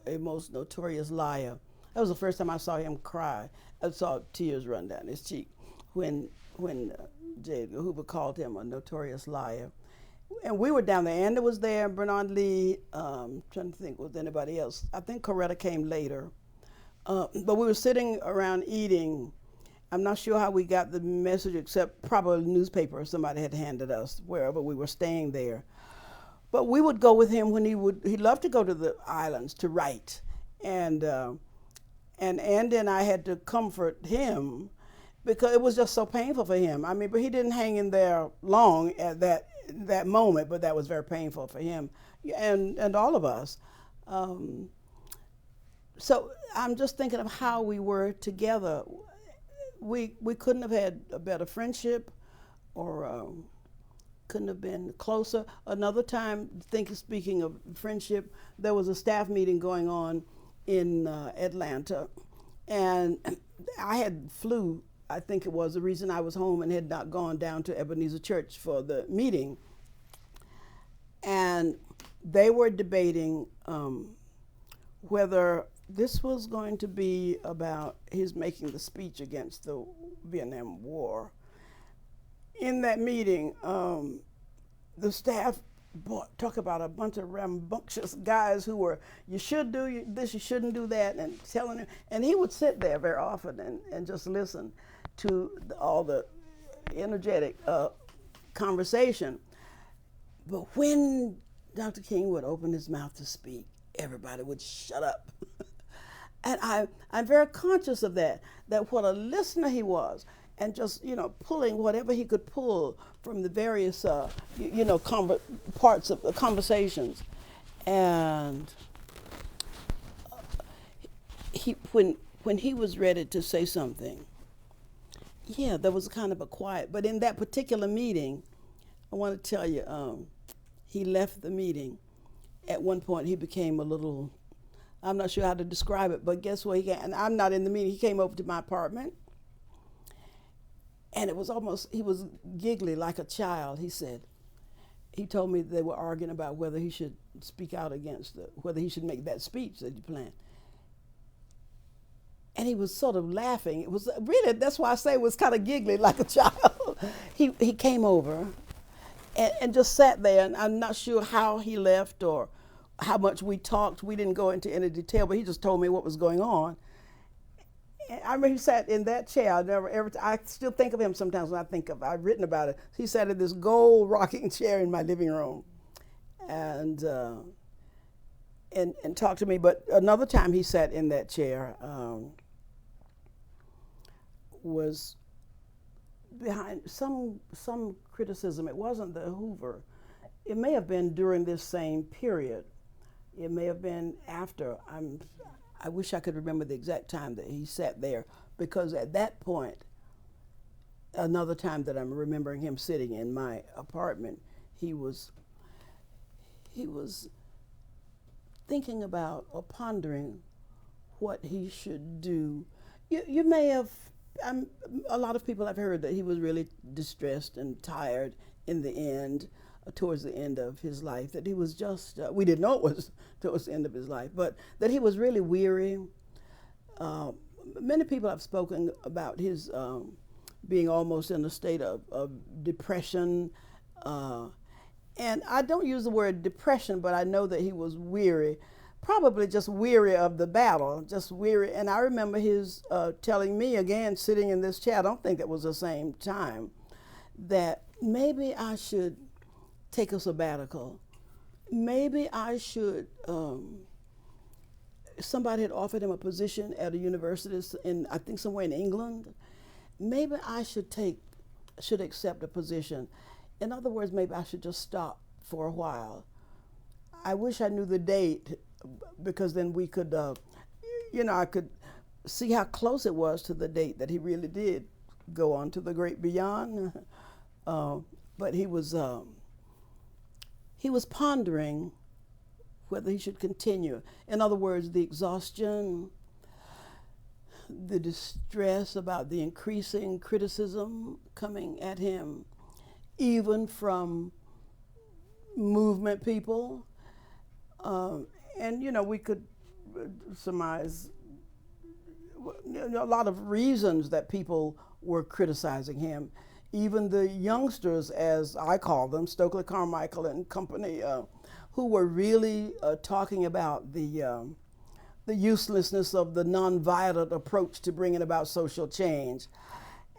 a most notorious liar, that was the first time I saw him cry. I saw tears run down his cheek when J. Edgar Hoover called him a notorious liar. And we were down there. Andy was there, Bernard Lee, trying to think, was anybody else? I think Coretta came later. But we were sitting around eating. I'm not sure how we got the message, except probably a newspaper somebody had handed us wherever we were staying there. But we would go with him when he loved to go to the islands to write. And Andy and I had to comfort him because it was just so painful for him. I mean, but he didn't hang in there long at that moment, but that was very painful for him and all of us. So I'm just thinking of how we were together. We couldn't have had a better friendship, or couldn't have been closer. Another time, speaking of friendship, there was a staff meeting going on in Atlanta, and I had flu. I think it was the reason I was home and had not gone down to Ebenezer Church for the meeting. And they were debating whether this was going to be about his making the speech against the Vietnam War. In that meeting, the staff talk about a bunch of rambunctious guys who were, you should do this, you shouldn't do that, and telling him. And he would sit there very often and just listen to all the energetic conversation. But when Dr. King would open his mouth to speak, everybody would shut up. And I'm very conscious of that what a listener he was, and just, pulling whatever he could pull from the various, parts of the conversations. And when he was ready to say something, there was kind of a quiet. But in that particular meeting, I want to tell you, he left the meeting. At one point, he became a little, I'm not sure how to describe it, but guess what? And I'm not in the meeting. He came over to my apartment, and it was almost, he was giggly like a child. He told me they were arguing about whether he should speak out against, whether he should make that speech that he planned. And he was sort of laughing. It was really, that's why I say it was kind of giggly like a child. He came over and just sat there, and I'm not sure how he left or how much we talked. We didn't go into any detail, but he just told me what was going on. And I remember he sat in that chair. I still think of him sometimes when I've written about it. He sat in this gold rocking chair in my living room, and talked to me. But another time he sat in that chair was behind some criticism. It wasn't the Hoover. It may have been during this same period. It may have been after. I wish I could remember the exact time that he sat there, because at that point, another time that I'm remembering him sitting in my apartment, he was thinking about or pondering what he should do. You may have, a lot of people have heard that he was really distressed and tired in the end, towards the end of his life, that he was just, we didn't know it was towards the end of his life, but that he was really weary. Many people have spoken about his being almost in a state of depression. And I don't use the word depression, but I know that he was weary, probably just weary of the battle, just weary. And I remember his telling me again, sitting in this chair, I don't think it was the same time, that maybe I should take a sabbatical. Maybe I should, somebody had offered him a position at a university in, I think somewhere in England. Maybe I should accept a position. In other words, maybe I should just stop for a while. I wish I knew the date, because then we could, I could see how close it was to the date that he really did go on to the great beyond. But he was pondering whether he should continue. In other words, the exhaustion, the distress about the increasing criticism coming at him, even from movement people. And, we could surmise a lot of reasons that people were criticizing him. Even the youngsters, as I call them, Stokely Carmichael and company, who were really talking about the uselessness of the nonviolent approach to bringing about social change.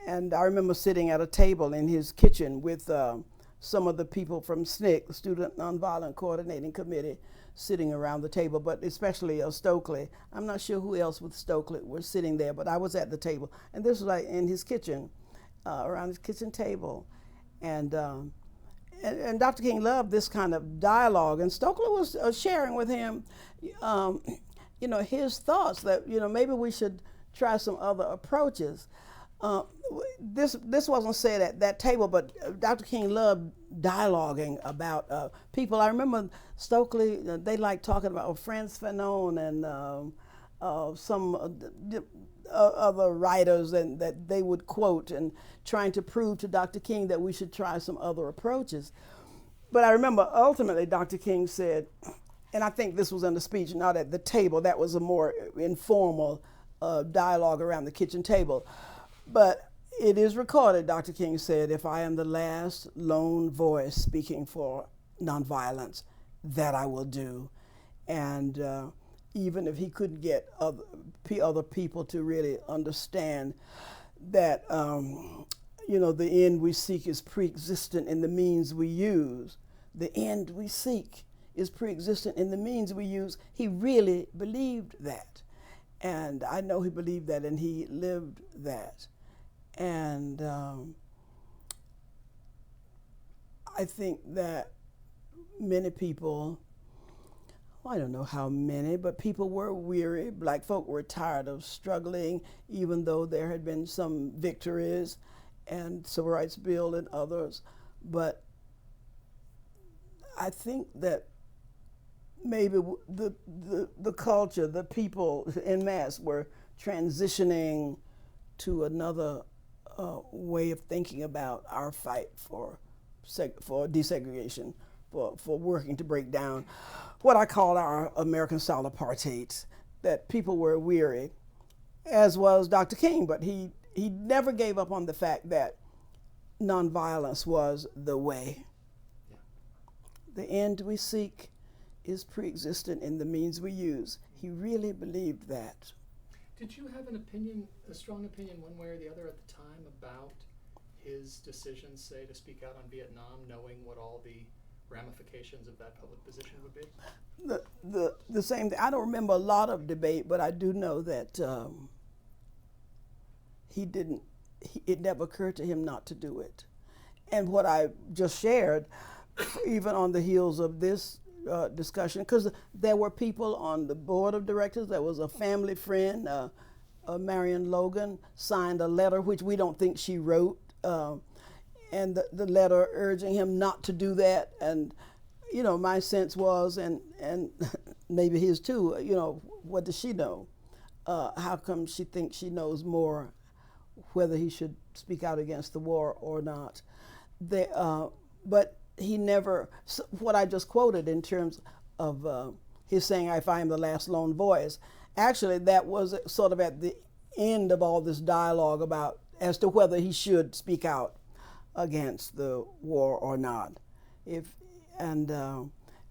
And I remember sitting at a table in his kitchen with some of the people from SNCC, the Student Nonviolent Coordinating Committee, sitting around the table, but especially Stokely. I'm not sure who else with Stokely was sitting there, but I was at the table. And this was like in his kitchen, around his kitchen table. And Dr. King loved this kind of dialogue. And Stokely was sharing with him, his thoughts that, maybe we should try some other approaches. This wasn't said at that table, but Dr. King loved dialoguing about people. I remember Stokely, they liked talking about Frantz Fanon and some other writers, and that they would quote, and trying to prove to Dr. King that we should try some other approaches. But I remember ultimately Dr. King said, and I think this was in the speech, not at the table, that was a more informal dialogue around the kitchen table. But it is recorded, Dr. King said, if I am the last lone voice speaking for nonviolence, that I will do. And even if he couldn't get other people to really understand that, the end we seek is pre-existent in the means we use. The end we seek is pre-existent in the means we use. He really believed that. And I know he believed that, and he lived that. And I think that many people, I don't know how many, but people were weary. Black folk were tired of struggling, even though there had been some victories and Civil Rights Bill and others. But I think that maybe the culture, the people en masse were transitioning to another way of thinking about our fight for desegregation, for working to break down what I call our American style apartheid, that people were weary, as was Dr. King, but he never gave up on the fact that nonviolence was the way. Yeah. The end we seek is pre-existent in the means we use. He really believed that. Did you have an opinion, a strong opinion one way or the other at the time about his decision, say, to speak out on Vietnam, knowing what all the ramifications of that public position would be? The same thing. I don't remember a lot of debate, but I do know that it never occurred to him not to do it. And what I just shared, even on the heels of this discussion, because there were people on the board of directors. There was a family friend, Marion Logan, signed a letter which we don't think she wrote, and the letter urging him not to do that. And you know, my sense was, and maybe his too, you know, what does she know? How come she thinks she knows more whether he should speak out against the war or not? But he never, what I just quoted in terms of his saying, if I am the last lone voice, actually that was sort of at the end of all this dialogue about as to whether he should speak out against the war or not.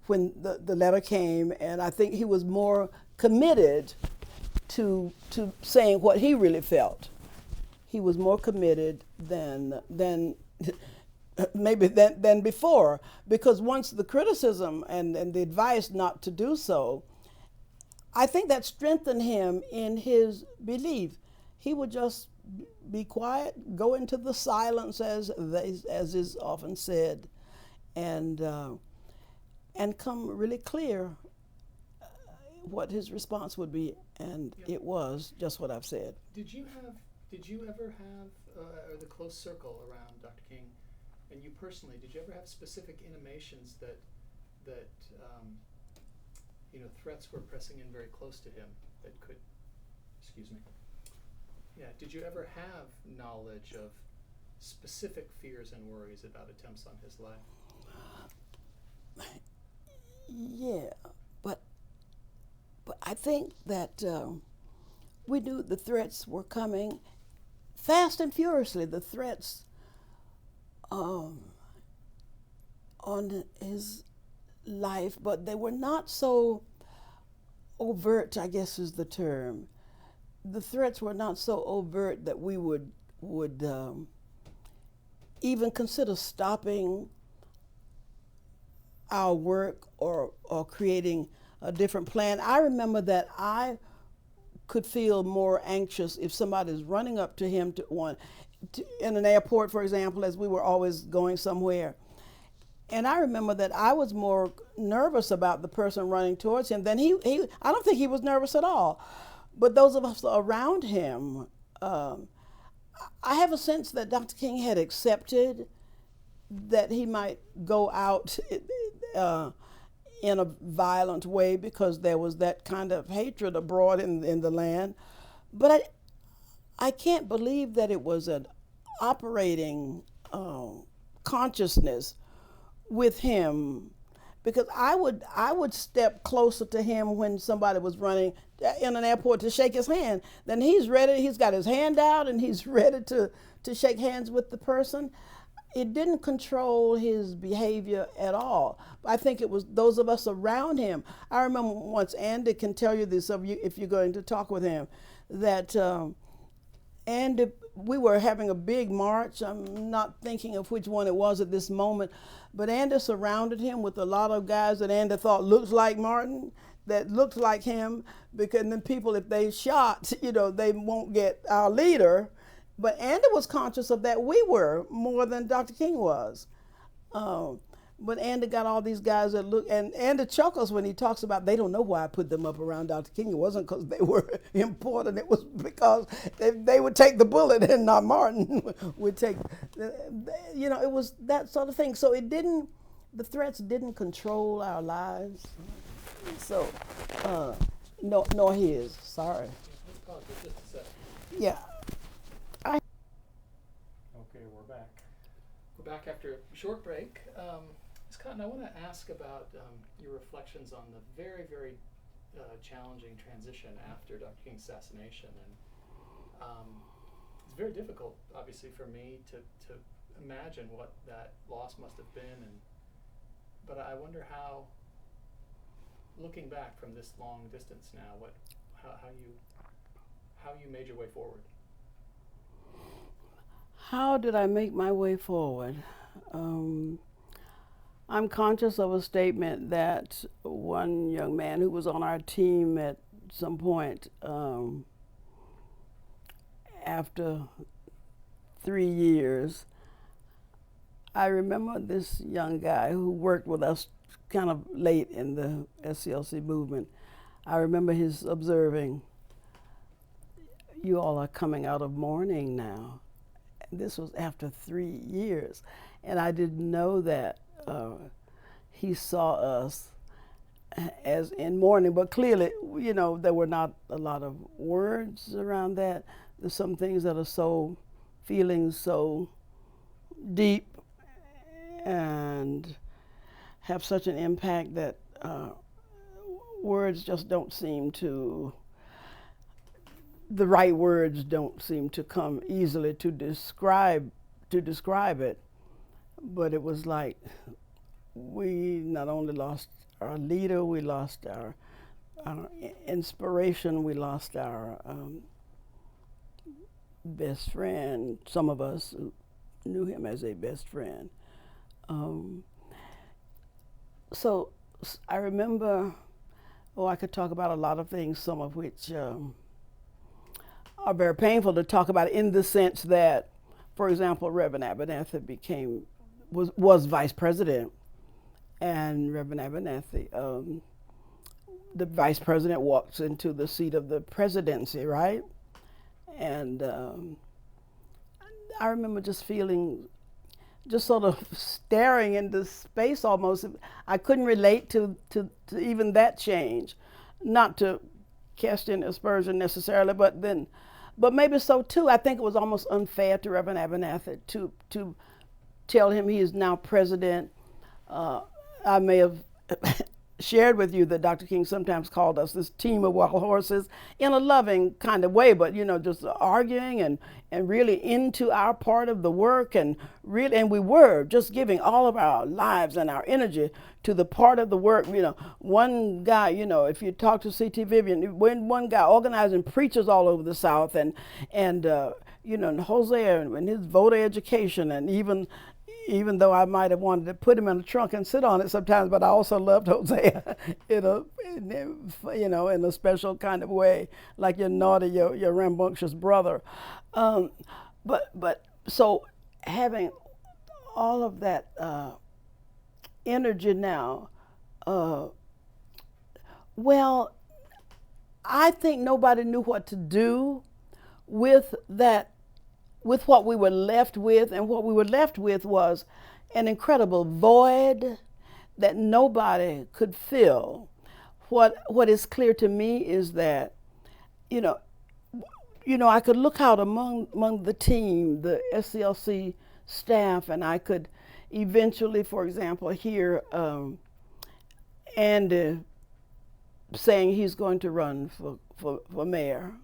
When the letter came, and I think he was more committed to saying what he really felt. He was more committed than maybe than before, because once the criticism and the advice not to do so, I think that strengthened him in his belief. He would just be quiet, go into the silence, as is often said, and come really clear what his response would be, and it was just what I've said. Did you ever have or the close circle around Dr. King, and you personally, did you ever have specific intimations that threats were pressing in very close to him that could, did you ever have knowledge of specific fears and worries about attempts on his life? Yeah, but I think that we knew the threats were coming fast and furiously. The threats on his life, but they were not so overt, I guess is the term. The threats were not so overt that we would even consider stopping our work or creating a different plan. I remember that I could feel more anxious if somebody's running up to him in an airport, for example, as we were always going somewhere. And I remember that I was more nervous about the person running towards him than he I don't think he was nervous at all. But those of us around him, I have a sense that Dr. King had accepted that he might go out in a violent way because there was that kind of hatred abroad in the land. But I can't believe that it was an operating consciousness with him, because I would step closer to him when somebody was running in an airport to shake his hand. Then he's ready, he's got his hand out and he's ready to shake hands with the person. It didn't control his behavior at all. I think it was those of us around him. I remember once, Andy can tell you this if you're going to talk with him, that Andy, we were having a big march. I'm not thinking of which one it was at this moment, but Andy surrounded him with a lot of guys that Andy thought looked like Martin, that looked like him, because then people, if they shot, they won't get our leader. But Andy was conscious of that. We were, more than Dr. King was. But Andy got all these guys that look, and Andy chuckles when he talks about they don't know why I put them up around Dr. King. It wasn't because they were important. It was because they would take the bullet and not Martin would take, it was that sort of thing. So the threats didn't control our lives. So, nor his, sorry. Let's pause for just a sec. Yeah. Okay, we're back. We're back after a short break. Ms. Cotton, I want to ask about your reflections on the very, very challenging transition after Dr. King's assassination. And it's very difficult, obviously, for me to imagine what that loss must have been. But I wonder how looking back from this long distance now, how you made your way forward? How did I make my way forward? I'm conscious of a statement that one young man who was on our team at some point, after 3 years, I remember this young guy who worked with us kind of late in the SCLC movement. I remember his observing, "You all are coming out of mourning now." This was after 3 years, and I didn't know that he saw us as in mourning, but clearly, you know, there were not a lot of words around that. There's some things that are so, feelings so deep and have such an impact that words just don't seem to, the right words don't seem to come easily to describe it. But it was like we not only lost our leader, we lost our inspiration, we lost our best friend. Some of us knew him as a best friend. So I remember, I could talk about a lot of things, some of which are very painful to talk about, in the sense that, for example, Reverend Abernathy was vice president, and Reverend Abernathy, the vice president walks into the seat of the presidency, right? And I remember just feeling, just sort of staring into space almost. I couldn't relate to even that change, not to cast any aspersion necessarily, but maybe so too. I think it was almost unfair to Reverend Abernathy to tell him he is now president. I may have shared with you that Dr. King sometimes called us this team of wild horses, in a loving kind of way, but, you know, just arguing and really into our part of the work, and we were just giving all of our lives and our energy to the part of the work. You know, one guy, you know, if you talk to C.T. Vivian, when one guy organizing preachers all over the South, and you know, and Hosea and his voter education, and even though I might have wanted to put him in the trunk and sit on it sometimes, but I also loved Hosea in a special kind of way, like your naughty, your rambunctious brother. But so having all of that energy now, I think nobody knew what to do with that, with what we were left with, and what we were left with was an incredible void that nobody could fill. What is clear to me is that, you know, I could look out among the team, the SCLC staff, and I could eventually, for example, hear Andy saying he's going to run for mayor.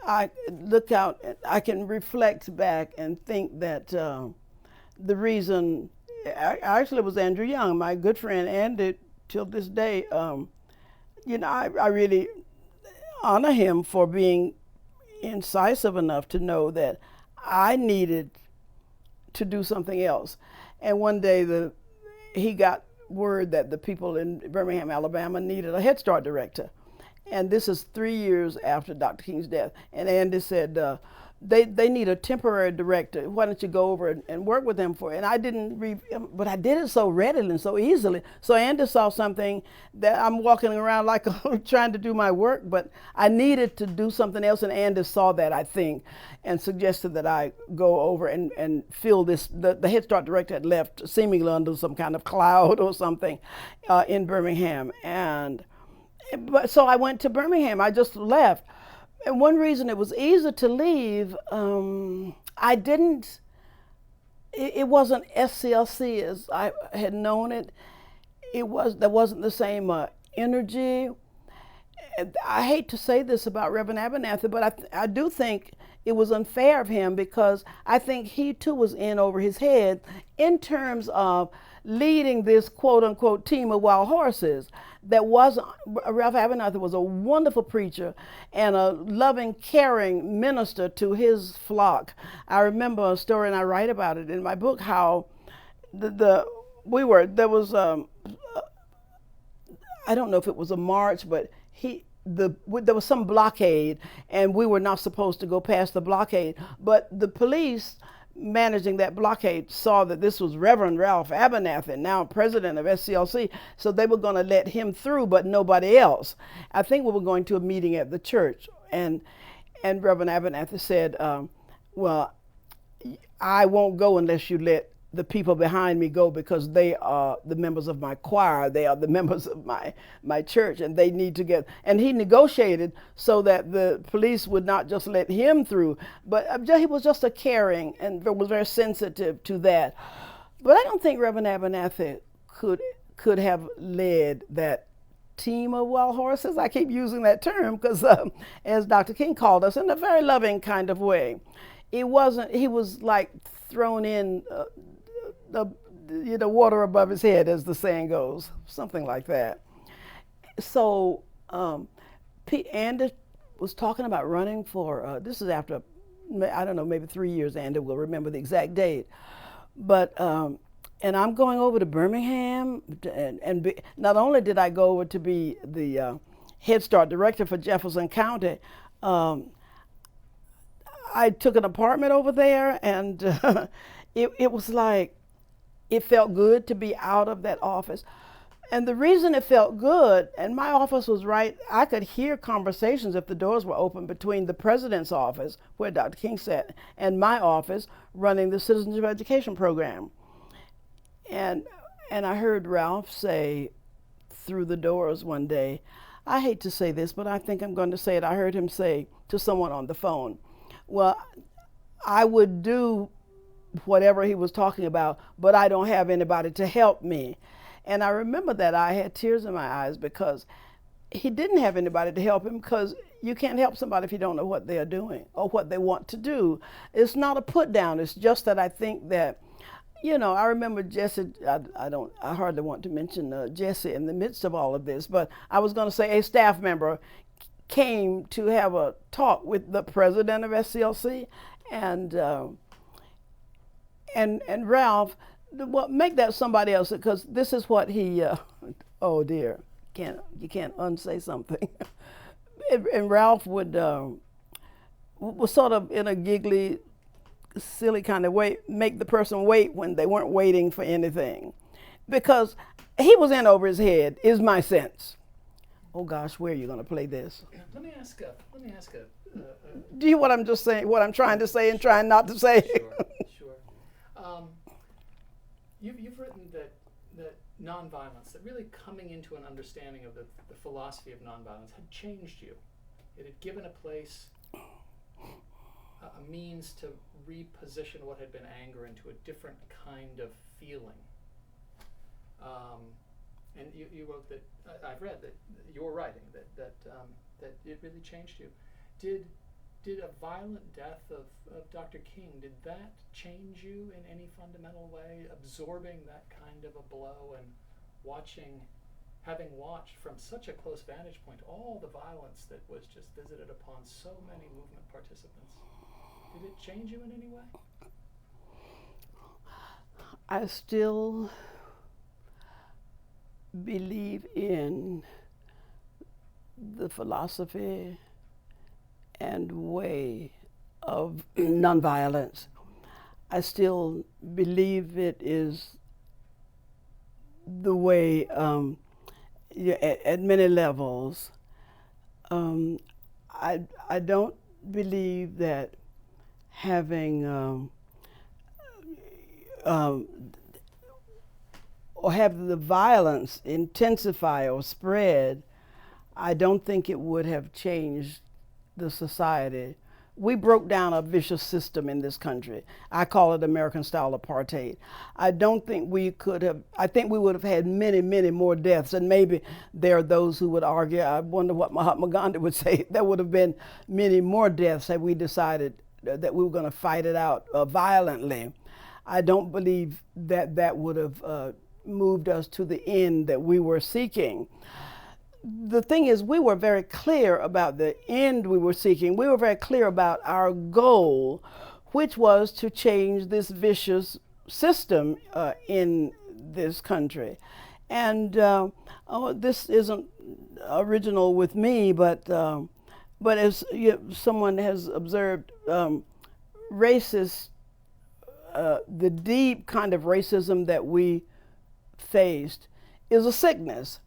I look out, I can reflect back and think that the reason, actually it was Andrew Young, my good friend Andy, till this day, you know, I really honor him for being incisive enough to know that I needed to do something else. And one day he got word that the people in Birmingham, Alabama needed a Head Start director. And this is 3 years after Dr. King's death. And Andy said, they need a temporary director. Why don't you go over and work with them for it? And I didn't, but I did it so readily and so easily. So Andy saw something that I'm walking around like trying to do my work, but I needed to do something else. And Andy saw that, I think, and suggested that I go over and fill this. The Head Start director had left seemingly under some kind of cloud or something in Birmingham. But so I went to Birmingham. I just left. And one reason it was easy to leave, it wasn't SCLC as I had known it. There wasn't the same energy. I hate to say this about Reverend Abernathy, but I do think it was unfair of him, because I think he too was in over his head in terms of leading this quote unquote team of wild horses. That was Ralph Abernathy was a wonderful preacher and a loving, caring minister to his flock. I remember a story, and I write about it in my book, how there was I don't know if it was a march, but there was some blockade, and we were not supposed to go past the blockade. But the police managing that blockade saw that this was Reverend Ralph Abernathy, now president of SCLC, so they were going to let him through, but nobody else. I think we were going to a meeting at the church, and Reverend Abernathy said, well, I won't go unless you let the people behind me go, because they are the members of my choir, they are the members of my church, and they need to get, and he negotiated so that the police would not just let him through, but he was just a caring and was very sensitive to that. But I don't think Reverend Abernathy could have led that team of wild horses. I keep using that term because as Dr. King called us, in a very loving kind of way. He was like thrown in the water above his head, as the saying goes, something like that. So Andy was talking about running for, this is after, I don't know, maybe 3 years, Andy will remember the exact date. But, and I'm going over to Birmingham, and not only did I go over to be the Head Start director for Jefferson County, I took an apartment over there, and it was like, it felt good to be out of that office. And the reason it felt good, and my office was right, I could hear conversations if the doors were open between the president's office, where Dr. King sat, and my office running the Citizenship Education Program. And I heard Ralph say through the doors one day, I hate to say this, but I think I'm going to say it. I heard him say to someone on the phone, well, I would do whatever he was talking about, but I don't have anybody to help me. And I remember that I had tears in my eyes, because he didn't have anybody to help him, because you can't help somebody if you don't know what they're doing or what they want to do. It's not a put down. It's just that I think that, I remember Jesse, I hardly want to mention Jesse in the midst of all of this, but I was going to say a staff member came to have a talk with the president of SCLC, and Ralph, well, make that somebody else, because this is what he, oh dear, you can't unsay something. and Ralph was sort of in a giggly, silly kind of way, make the person wait when they weren't waiting for anything, because he was in over his head, is my sense. Oh gosh, where are you going to play this? Let me ask a. Do you what I'm just saying? What I'm trying to say and trying not to say? Sure. You've written that nonviolence, that really coming into an understanding of the philosophy of nonviolence had changed you. It had given a place, a means to reposition what had been anger into a different kind of feeling. And you wrote that, I've read that your writing, that it really changed you. Did a violent death of Dr. King, did that change you in any fundamental way, absorbing that kind of a blow and having watched from such a close vantage point all the violence that was just visited upon so many movement participants? Did it change you in any way? I still believe in the philosophy and way of nonviolence. I still believe it is the way at many levels. I don't believe that having or have the violence intensify or spread, I don't think it would have changed the society. We broke down a vicious system in this country. I call it American style apartheid. I don't think we could have, I think we would have had many, many more deaths. And maybe there are those who would argue, I wonder what Mahatma Gandhi would say, there would have been many more deaths had we decided that we were going to fight it out violently. I don't believe that that would have moved us to the end that we were seeking. The thing is, we were very clear about the end we were seeking. We were very clear about our goal, which was to change this vicious system in this country. And this isn't original with me, but as someone has observed, racist, the deep kind of racism that we faced is a sickness.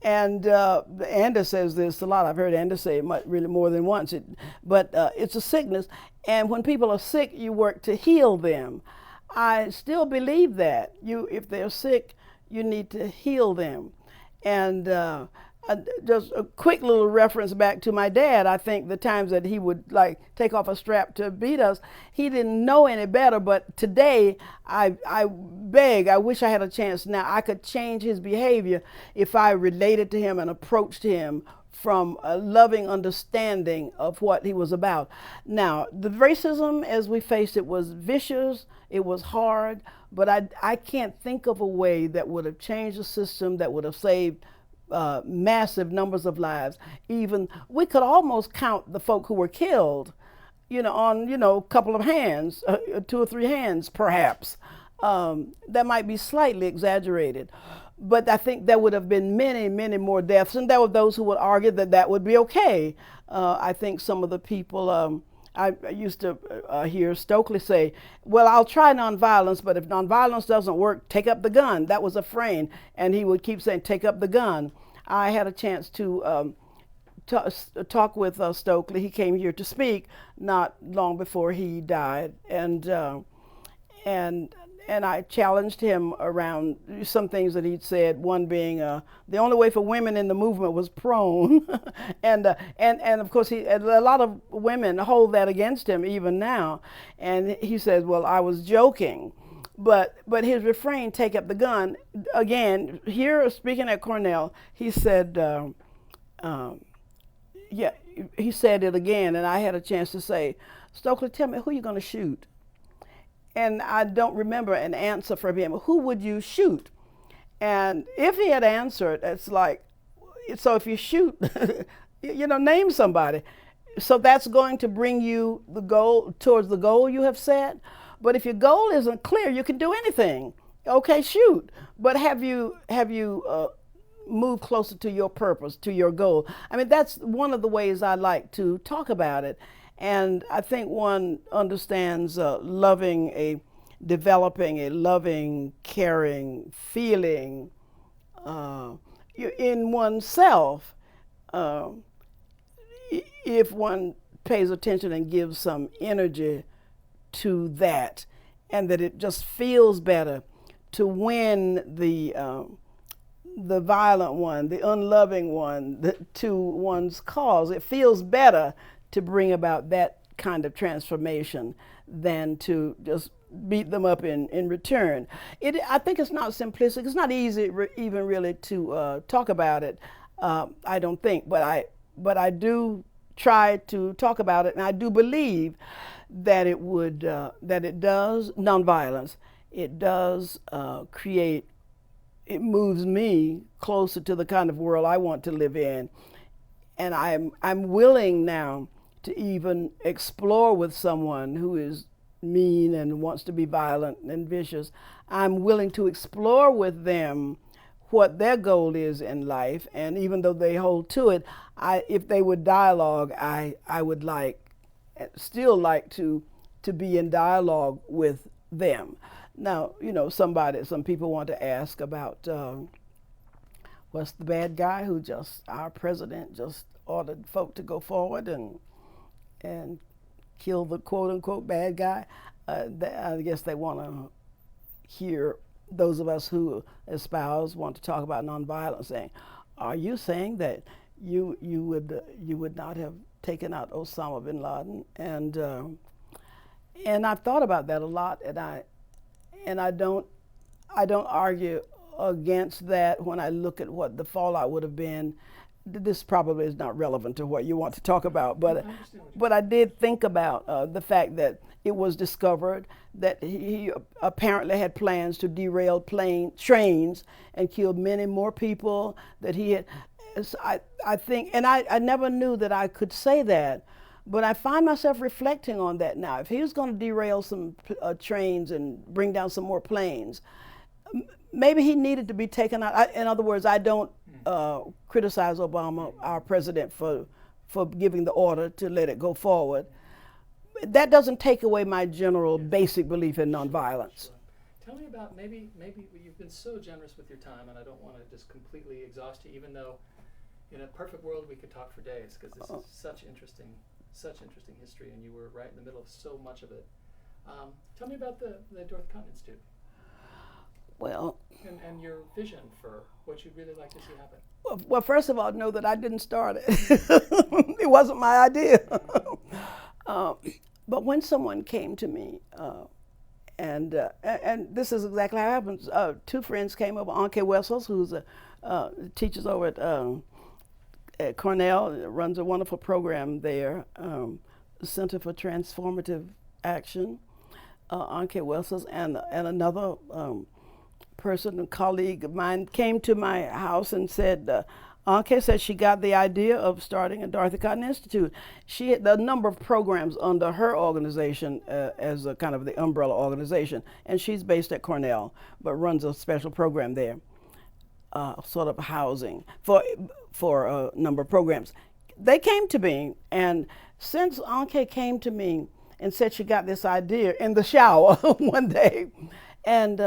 And Anda says this a lot. I've heard Anda say it really more than once. But it's a sickness. And when people are sick, you work to heal them. I still believe that. If they're sick, you need to heal them. And just a quick little reference back to my dad. I think the times that he would like take off a strap to beat us, he didn't know any better. But today, I wish I had a chance now. I could change his behavior if I related to him and approached him from a loving understanding of what he was about. Now, the racism as we faced it was vicious, it was hard, but I can't think of a way that would have changed the system, that would have saved massive numbers of lives. Even we could almost count the folk who were killed, on a couple of hands, 2 or 3 hands perhaps. That might be slightly exaggerated, but I think there would have been many, many more deaths, and there were those who would argue that that would be okay. I think some of the people, I used to hear Stokely say, well, I'll try nonviolence, but if nonviolence doesn't work, take up the gun. That was a refrain, and he would keep saying, take up the gun. I had a chance to talk with Stokely. He came here to speak not long before he died, and I challenged him around some things that he'd said, one being the only way for women in the movement was prone. and of course, a lot of women hold that against him even now. And he says, well, I was joking. But his refrain, take up the gun, again, here speaking at Cornell, he said, he said it again, and I had a chance to say, Stokely, tell me, who are you going to shoot? And I don't remember an answer from him. Who would you shoot? And if he had answered, it's like, so if you shoot, name somebody. So that's going to bring you towards the goal you have set. But if your goal isn't clear, you can do anything. Okay, shoot. But have you moved closer to your purpose, to your goal? I mean, that's one of the ways I like to talk about it. And I think one understands developing a loving, caring feeling in oneself if one pays attention and gives some energy to that, and that it just feels better to win the violent one, the unloving one, to one's cause. It feels better to bring about that kind of transformation than to just beat them up in return. I think it's not simplistic. It's not easy even really to talk about it. I don't think, but I do try to talk about it, and I do believe that it does nonviolence. It does create. It moves me closer to the kind of world I want to live in, and I'm willing now to even explore with someone who is mean and wants to be violent and vicious. I'm willing to explore with them what their goal is in life, and even though they hold to it, if they would dialogue, I would still like to be in dialogue with them. Now, some people want to ask about what's the bad guy who our president just ordered folk to go forward and kill the quote-unquote bad guy. I guess they want to hear those of us who espouse, want to talk about nonviolence, saying, are you saying that you would not have taken out Osama bin Laden? And I've thought about that a lot, and I don't argue against that when I look at what the fallout would have been. this probably is not relevant to what you want to talk about, I but understand what but I did think about the fact that it was discovered that he apparently had plans to derail trains and kill many more people. That he had, so I think, and I never knew that I could say that, but I find myself reflecting on that now. If he was going to derail some trains and bring down some more planes, maybe he needed to be taken out. In other words, I don't criticize Obama, our president, for giving the order to let it go forward. That doesn't take away my general basic belief in nonviolence. Sure. Tell me about maybe you've been so generous with your time, and I don't want to just completely exhaust you, even though in a perfect world we could talk for days, because this is such interesting history, and you were right in the middle of so much of it. Tell me about the Dorothy Cotton Institute Well, and your vision for what you'd really like to see happen. well, first of all, know that I didn't start it. It wasn't my idea. But when someone came to me, and this is exactly how it happens. Two friends came over. Anke Wessels, who's teaches over at Cornell, runs a wonderful program there, Center for Transformative Action. Anke Wessels and another person, a colleague of mine, came to my house and said, Anke said she got the idea of starting a Dorothy Cotton Institute. She had a number of programs under her organization as a kind of the umbrella organization, and she's based at Cornell, but runs a special program there, sort of housing for a number of programs. They came to me, and since Anke came to me and said she got this idea in the shower one day, and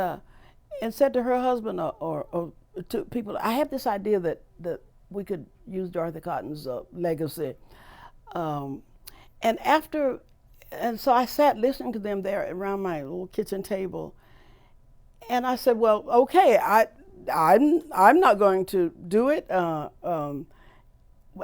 said to her husband or to people, I have this idea that we could use Dorothy Cotton's legacy. And so I sat listening to them there around my little kitchen table, and I said, well, okay, I'm not going to do it.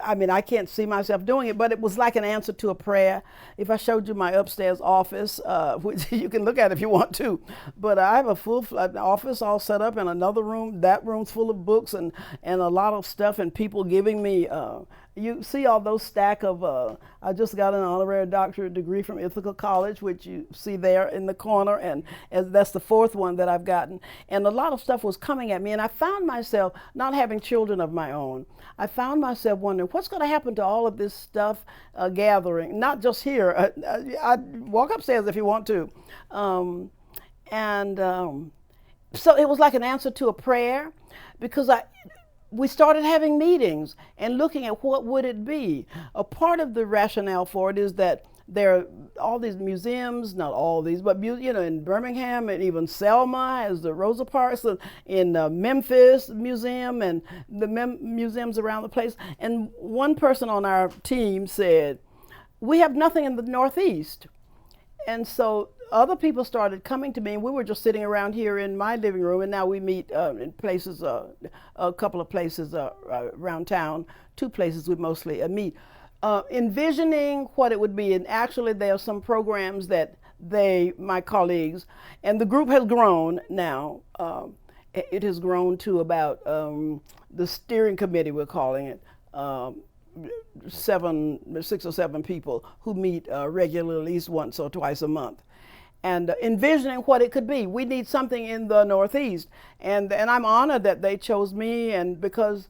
I mean, I can't see myself doing it, but it was like an answer to a prayer. If I showed you my upstairs office, which you can look at if you want to, but I have a full office all set up in another room. That room's full of books and a lot of stuff and people giving me, you see all those stack of, I just got an honorary doctorate degree from Ithaca College, which you see there in the corner, and that's the fourth one that I've gotten. And a lot of stuff was coming at me, and I found myself not having children of my own. I found myself wondering, what's going to happen to all of this stuff gathering? Not just here. I walk upstairs if you want to. So it was like an answer to a prayer, because we started having meetings and looking at what would it be. A part of the rationale for it is that there are all these museums, not all these, but in Birmingham and even Selma has the Rosa Parks, in Memphis Museum and the museums around the place. And one person on our team said, we have nothing in the Northeast. And so other people started coming to me, and we were just sitting around here in my living room, and now we meet in places, a couple of places around town, 2 places we mostly meet, envisioning what it would be. And actually there are some programs that my colleagues, and the group has grown now. It has grown to about, the steering committee, we're calling it, 6 or 7 people who meet regularly, at least once or twice a month, and envisioning what it could be. We need something in the Northeast, and I'm honored that they chose me, and because,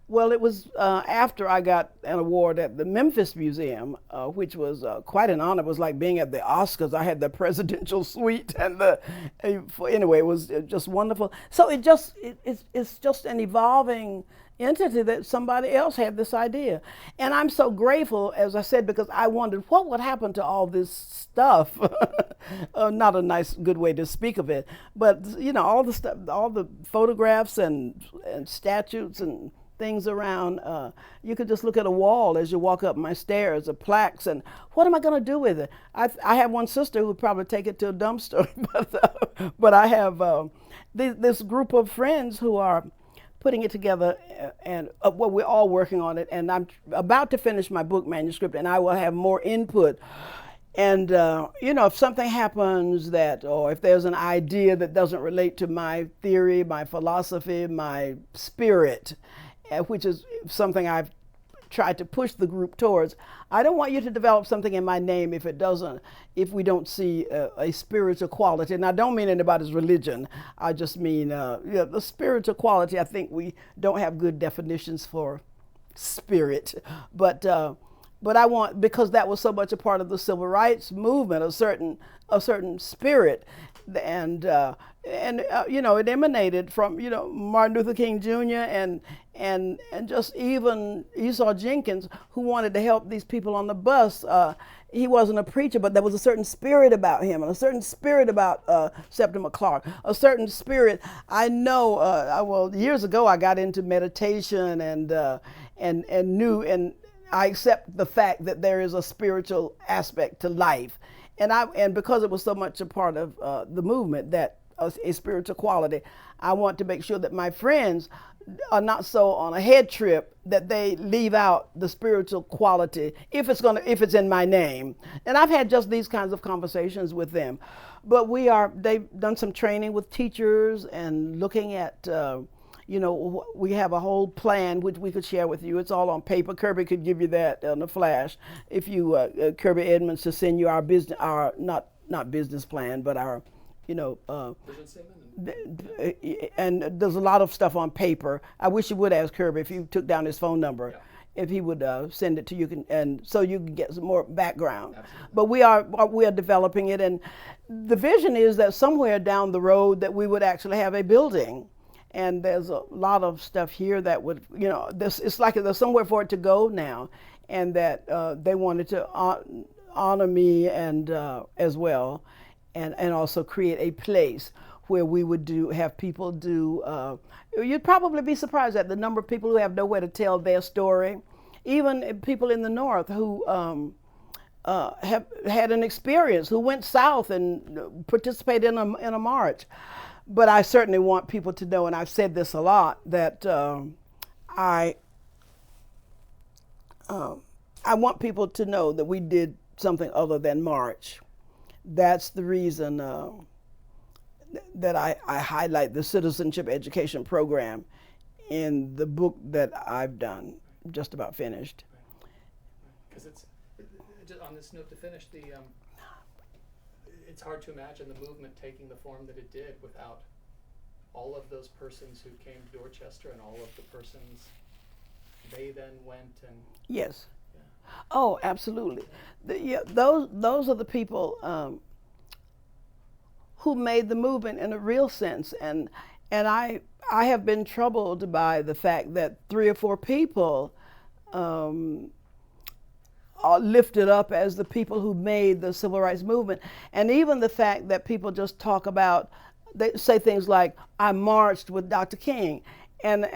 well, it was after I got an award at the Memphis Museum, which was quite an honor. It was like being at the Oscars. I had the presidential suite, and anyway, it was just wonderful. So it's just an evolving entity that somebody else had this idea. And I'm so grateful, as I said, because I wondered what would happen to all this stuff. Not a nice, good way to speak of it, but all the stuff, all the photographs and statues and things around. You could just look at a wall as you walk up my stairs, of plaques, and what am I going to do with it? I have one sister who would probably take it to a dumpster, but I have this group of friends who are putting it together, and well, we're all working on it, and I'm about to finish my book manuscript, and I will have more input. And if something happens or if there's an idea that doesn't relate to my theory, my philosophy, my spirit, which is something I've tried to push the group towards. I don't want you to develop something in my name if we don't see a spiritual quality. And I don't mean anybody's religion. I just mean the spiritual quality. I think we don't have good definitions for spirit, but I want, because that was so much a part of the civil rights movement, a certain spirit, and it emanated from Martin Luther King Jr. and just even Esau Jenkins, who wanted to help these people on the bus. He wasn't a preacher, but there was a certain spirit about him, and a certain spirit about Septima Clark, a certain spirit. I know. Well, years ago, I got into meditation and knew, and I accept the fact that there is a spiritual aspect to life, and because it was so much a part of the movement, that a spiritual quality, I want to make sure that my friends are not so on a head trip that they leave out the spiritual quality if it's in my name. And I've had just these kinds of conversations with them. But they've done some training with teachers and looking at we have a whole plan which we could share with you. It's all on paper. Kirby could give you that on a flash if you Kirby Edmonds to send you our business, our not business plan, but our Vision statement? and there's a lot of stuff on paper. I wish you would ask Kirby if you took down his phone number, if he would send it to you, and so you can get some more background. Absolutely. But we are developing it, and the vision is that somewhere down the road that we would actually have a building. And there's a lot of stuff here that would, it's like there's somewhere for it to go now, and that they wanted to honor me and as well, and also create a place where we would have people do. You'd probably be surprised at the number of people who have nowhere to tell their story, even people in the North who have had an experience, who went south and participated in a march. But I certainly want people to know, and I've said this a lot, that I want people to know that we did something other than march. That's the reason that I highlight the citizenship education program in the book that I've done, just about finished. Because just on this note to finish, it's hard to imagine the movement taking the form that it did without all of those persons who came to Dorchester and all of the persons they then went and. Yes. Yeah. Oh, absolutely. Those are the people who made the movement in a real sense, and I have been troubled by the fact that 3 or 4 people are lifted up as the people who made the civil rights movement. And even the fact that people just talk about, they say things like, I marched with Dr. King. And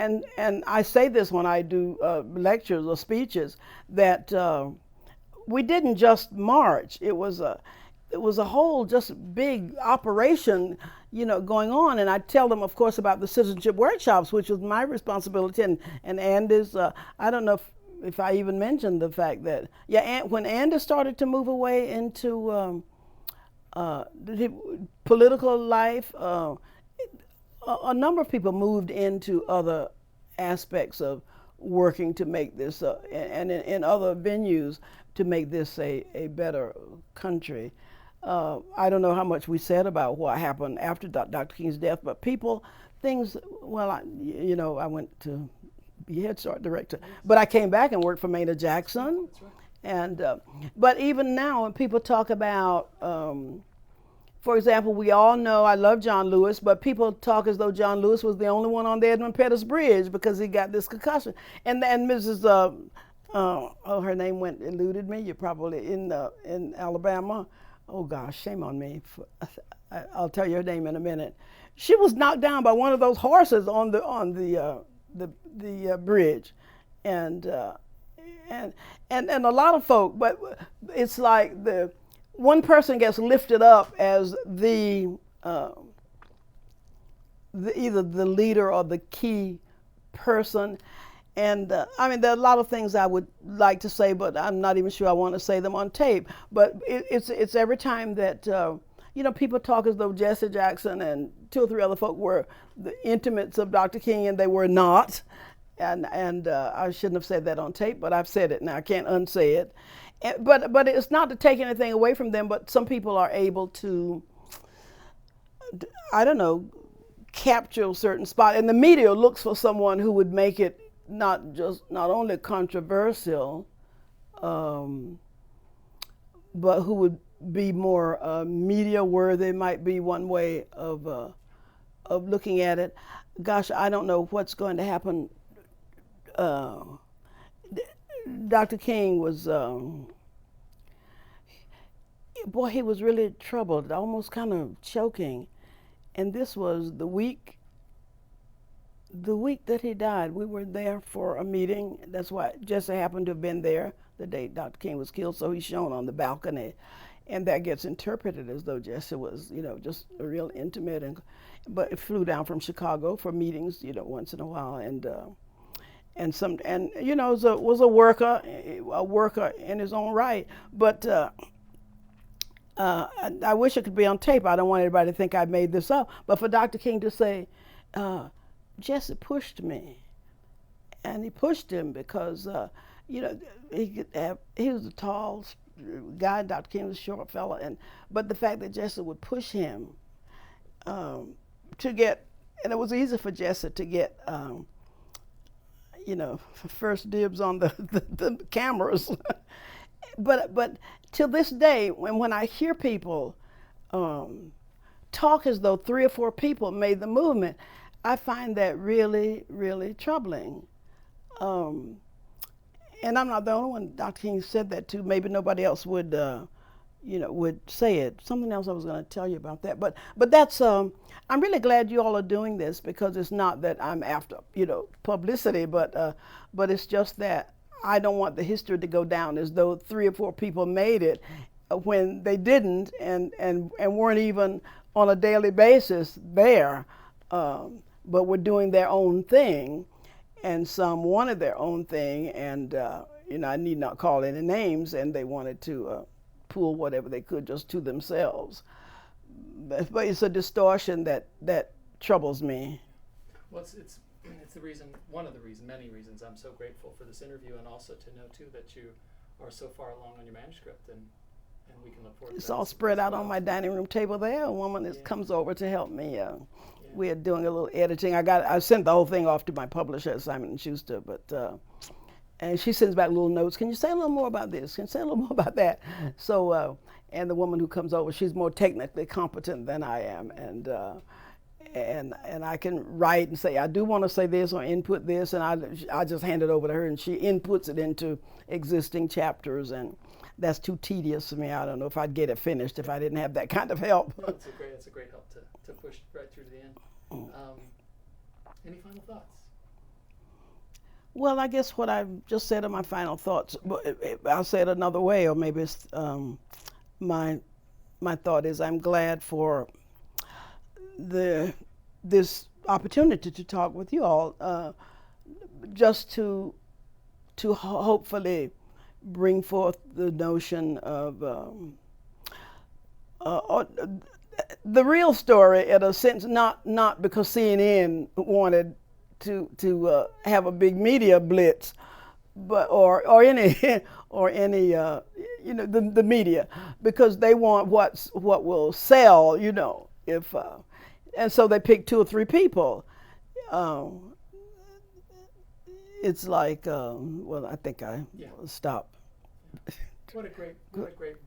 I say this when I do lectures or speeches, that we didn't just march. It was a whole just big operation, going on. And I tell them, of course, about the citizenship workshops, which was my responsibility, and Andy's. I don't know if I even mentioned the fact that, when Andy started to move away into political life, a number of people moved into other aspects of working to make this, and in other venues, to make this a better country. I don't know how much we said about what happened after Dr. King's death, but I went to be Head Start director, but I came back and worked for Maynard Jackson. That's right. And but even now, when people talk about, for example, we all know I love John Lewis, but people talk as though John Lewis was the only one on the Edmund Pettus Bridge because he got this concussion. And Mrs. Her name eluded me. You're probably in Alabama. Oh gosh, shame on me. I'll tell you her name in a minute. She was knocked down by one of those horses on the bridge, and a lot of folk. But it's like one person gets lifted up as either the leader or the key person. And there are a lot of things I would like to say, but I'm not even sure I want to say them on tape. But it's every time that people talk as though Jesse Jackson and 2 or 3 other folk were the intimates of Dr. King, and they were not. and I shouldn't have said that on tape, but I've said it now. I can't unsay it. But it's not to take anything away from them. But some people are able to, I don't know, capture a certain spot, and the media looks for someone who would make it not only controversial, but who would be more media worthy. Might be one way of looking at it. Gosh, I don't know what's going to happen. Dr. King was, boy, he was really troubled, almost kind of choking. And this was the week that he died. We were there for a meeting. That's why Jesse happened to have been there the day Dr. King was killed, so he's shown on the balcony. And that gets interpreted as though Jesse was, just a real intimate, but he flew down from Chicago for meetings, once in a while, and was a worker in his own right. But I wish it could be on tape. I don't want anybody to think I made this up. But for Dr. King to say, Jesse pushed me, and he pushed him because he was a tall guy. Dr. King was a short fella, but the fact that Jesse would push him to get, and it was easy for Jesse to get, first dibs on the cameras. but till this day, when I hear people talk as though 3 or 4 people made the movement, I find that really, really troubling. And I'm not the only one Dr. King said that to. Maybe nobody else would say it. Something else I was going to tell you about that. But that's, I'm really glad you all are doing this, because it's not that I'm after, publicity, but it's just that I don't want the history to go down as though 3 or 4 people made it when they didn't and weren't even on a daily basis there, but were doing their own thing. And some wanted their own thing, and I need not call any names, and they wanted to pull whatever they could just to themselves. But it's a distortion that troubles me. Well, it's the reason, one of the reasons, many reasons I'm so grateful for this interview, and also to know too that you are so far along on your manuscript, and we can look forward to It's that all as spread out well. on my dining room table there. A woman Yeah. comes over to help me. We're doing a little editing. I sent the whole thing off to my publisher, Simon & Schuster, but and she sends back little notes. Can you say a little more about this? Can you say a little more about that? So, and the woman who comes over, she's more technically competent than I am, and I can write and say, I do want to say this or input this, and I just hand it over to her, and she inputs it into existing chapters, and that's too tedious for me. I don't know if I'd get it finished if I didn't have that kind of help. No, it's a great help to push right through to the end. Any final thoughts? Well, I guess what I've just said are my final thoughts. I'll say it another way, or maybe it's my thought is I'm glad for this opportunity to talk with you all, just to hopefully bring forth the notion of the real story, in a sense, not because CNN wanted to have a big media blitz, but or any the media, because they want what will sell, if and so they pick 2 or 3 people. It's like well, I think I will stop. What a great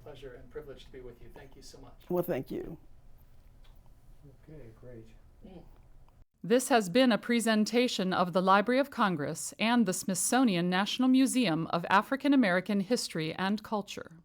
pleasure and privilege to be with you. Thank you so much. Well, thank you. Okay, great. This has been a presentation of the Library of Congress and the Smithsonian National Museum of African American History and Culture.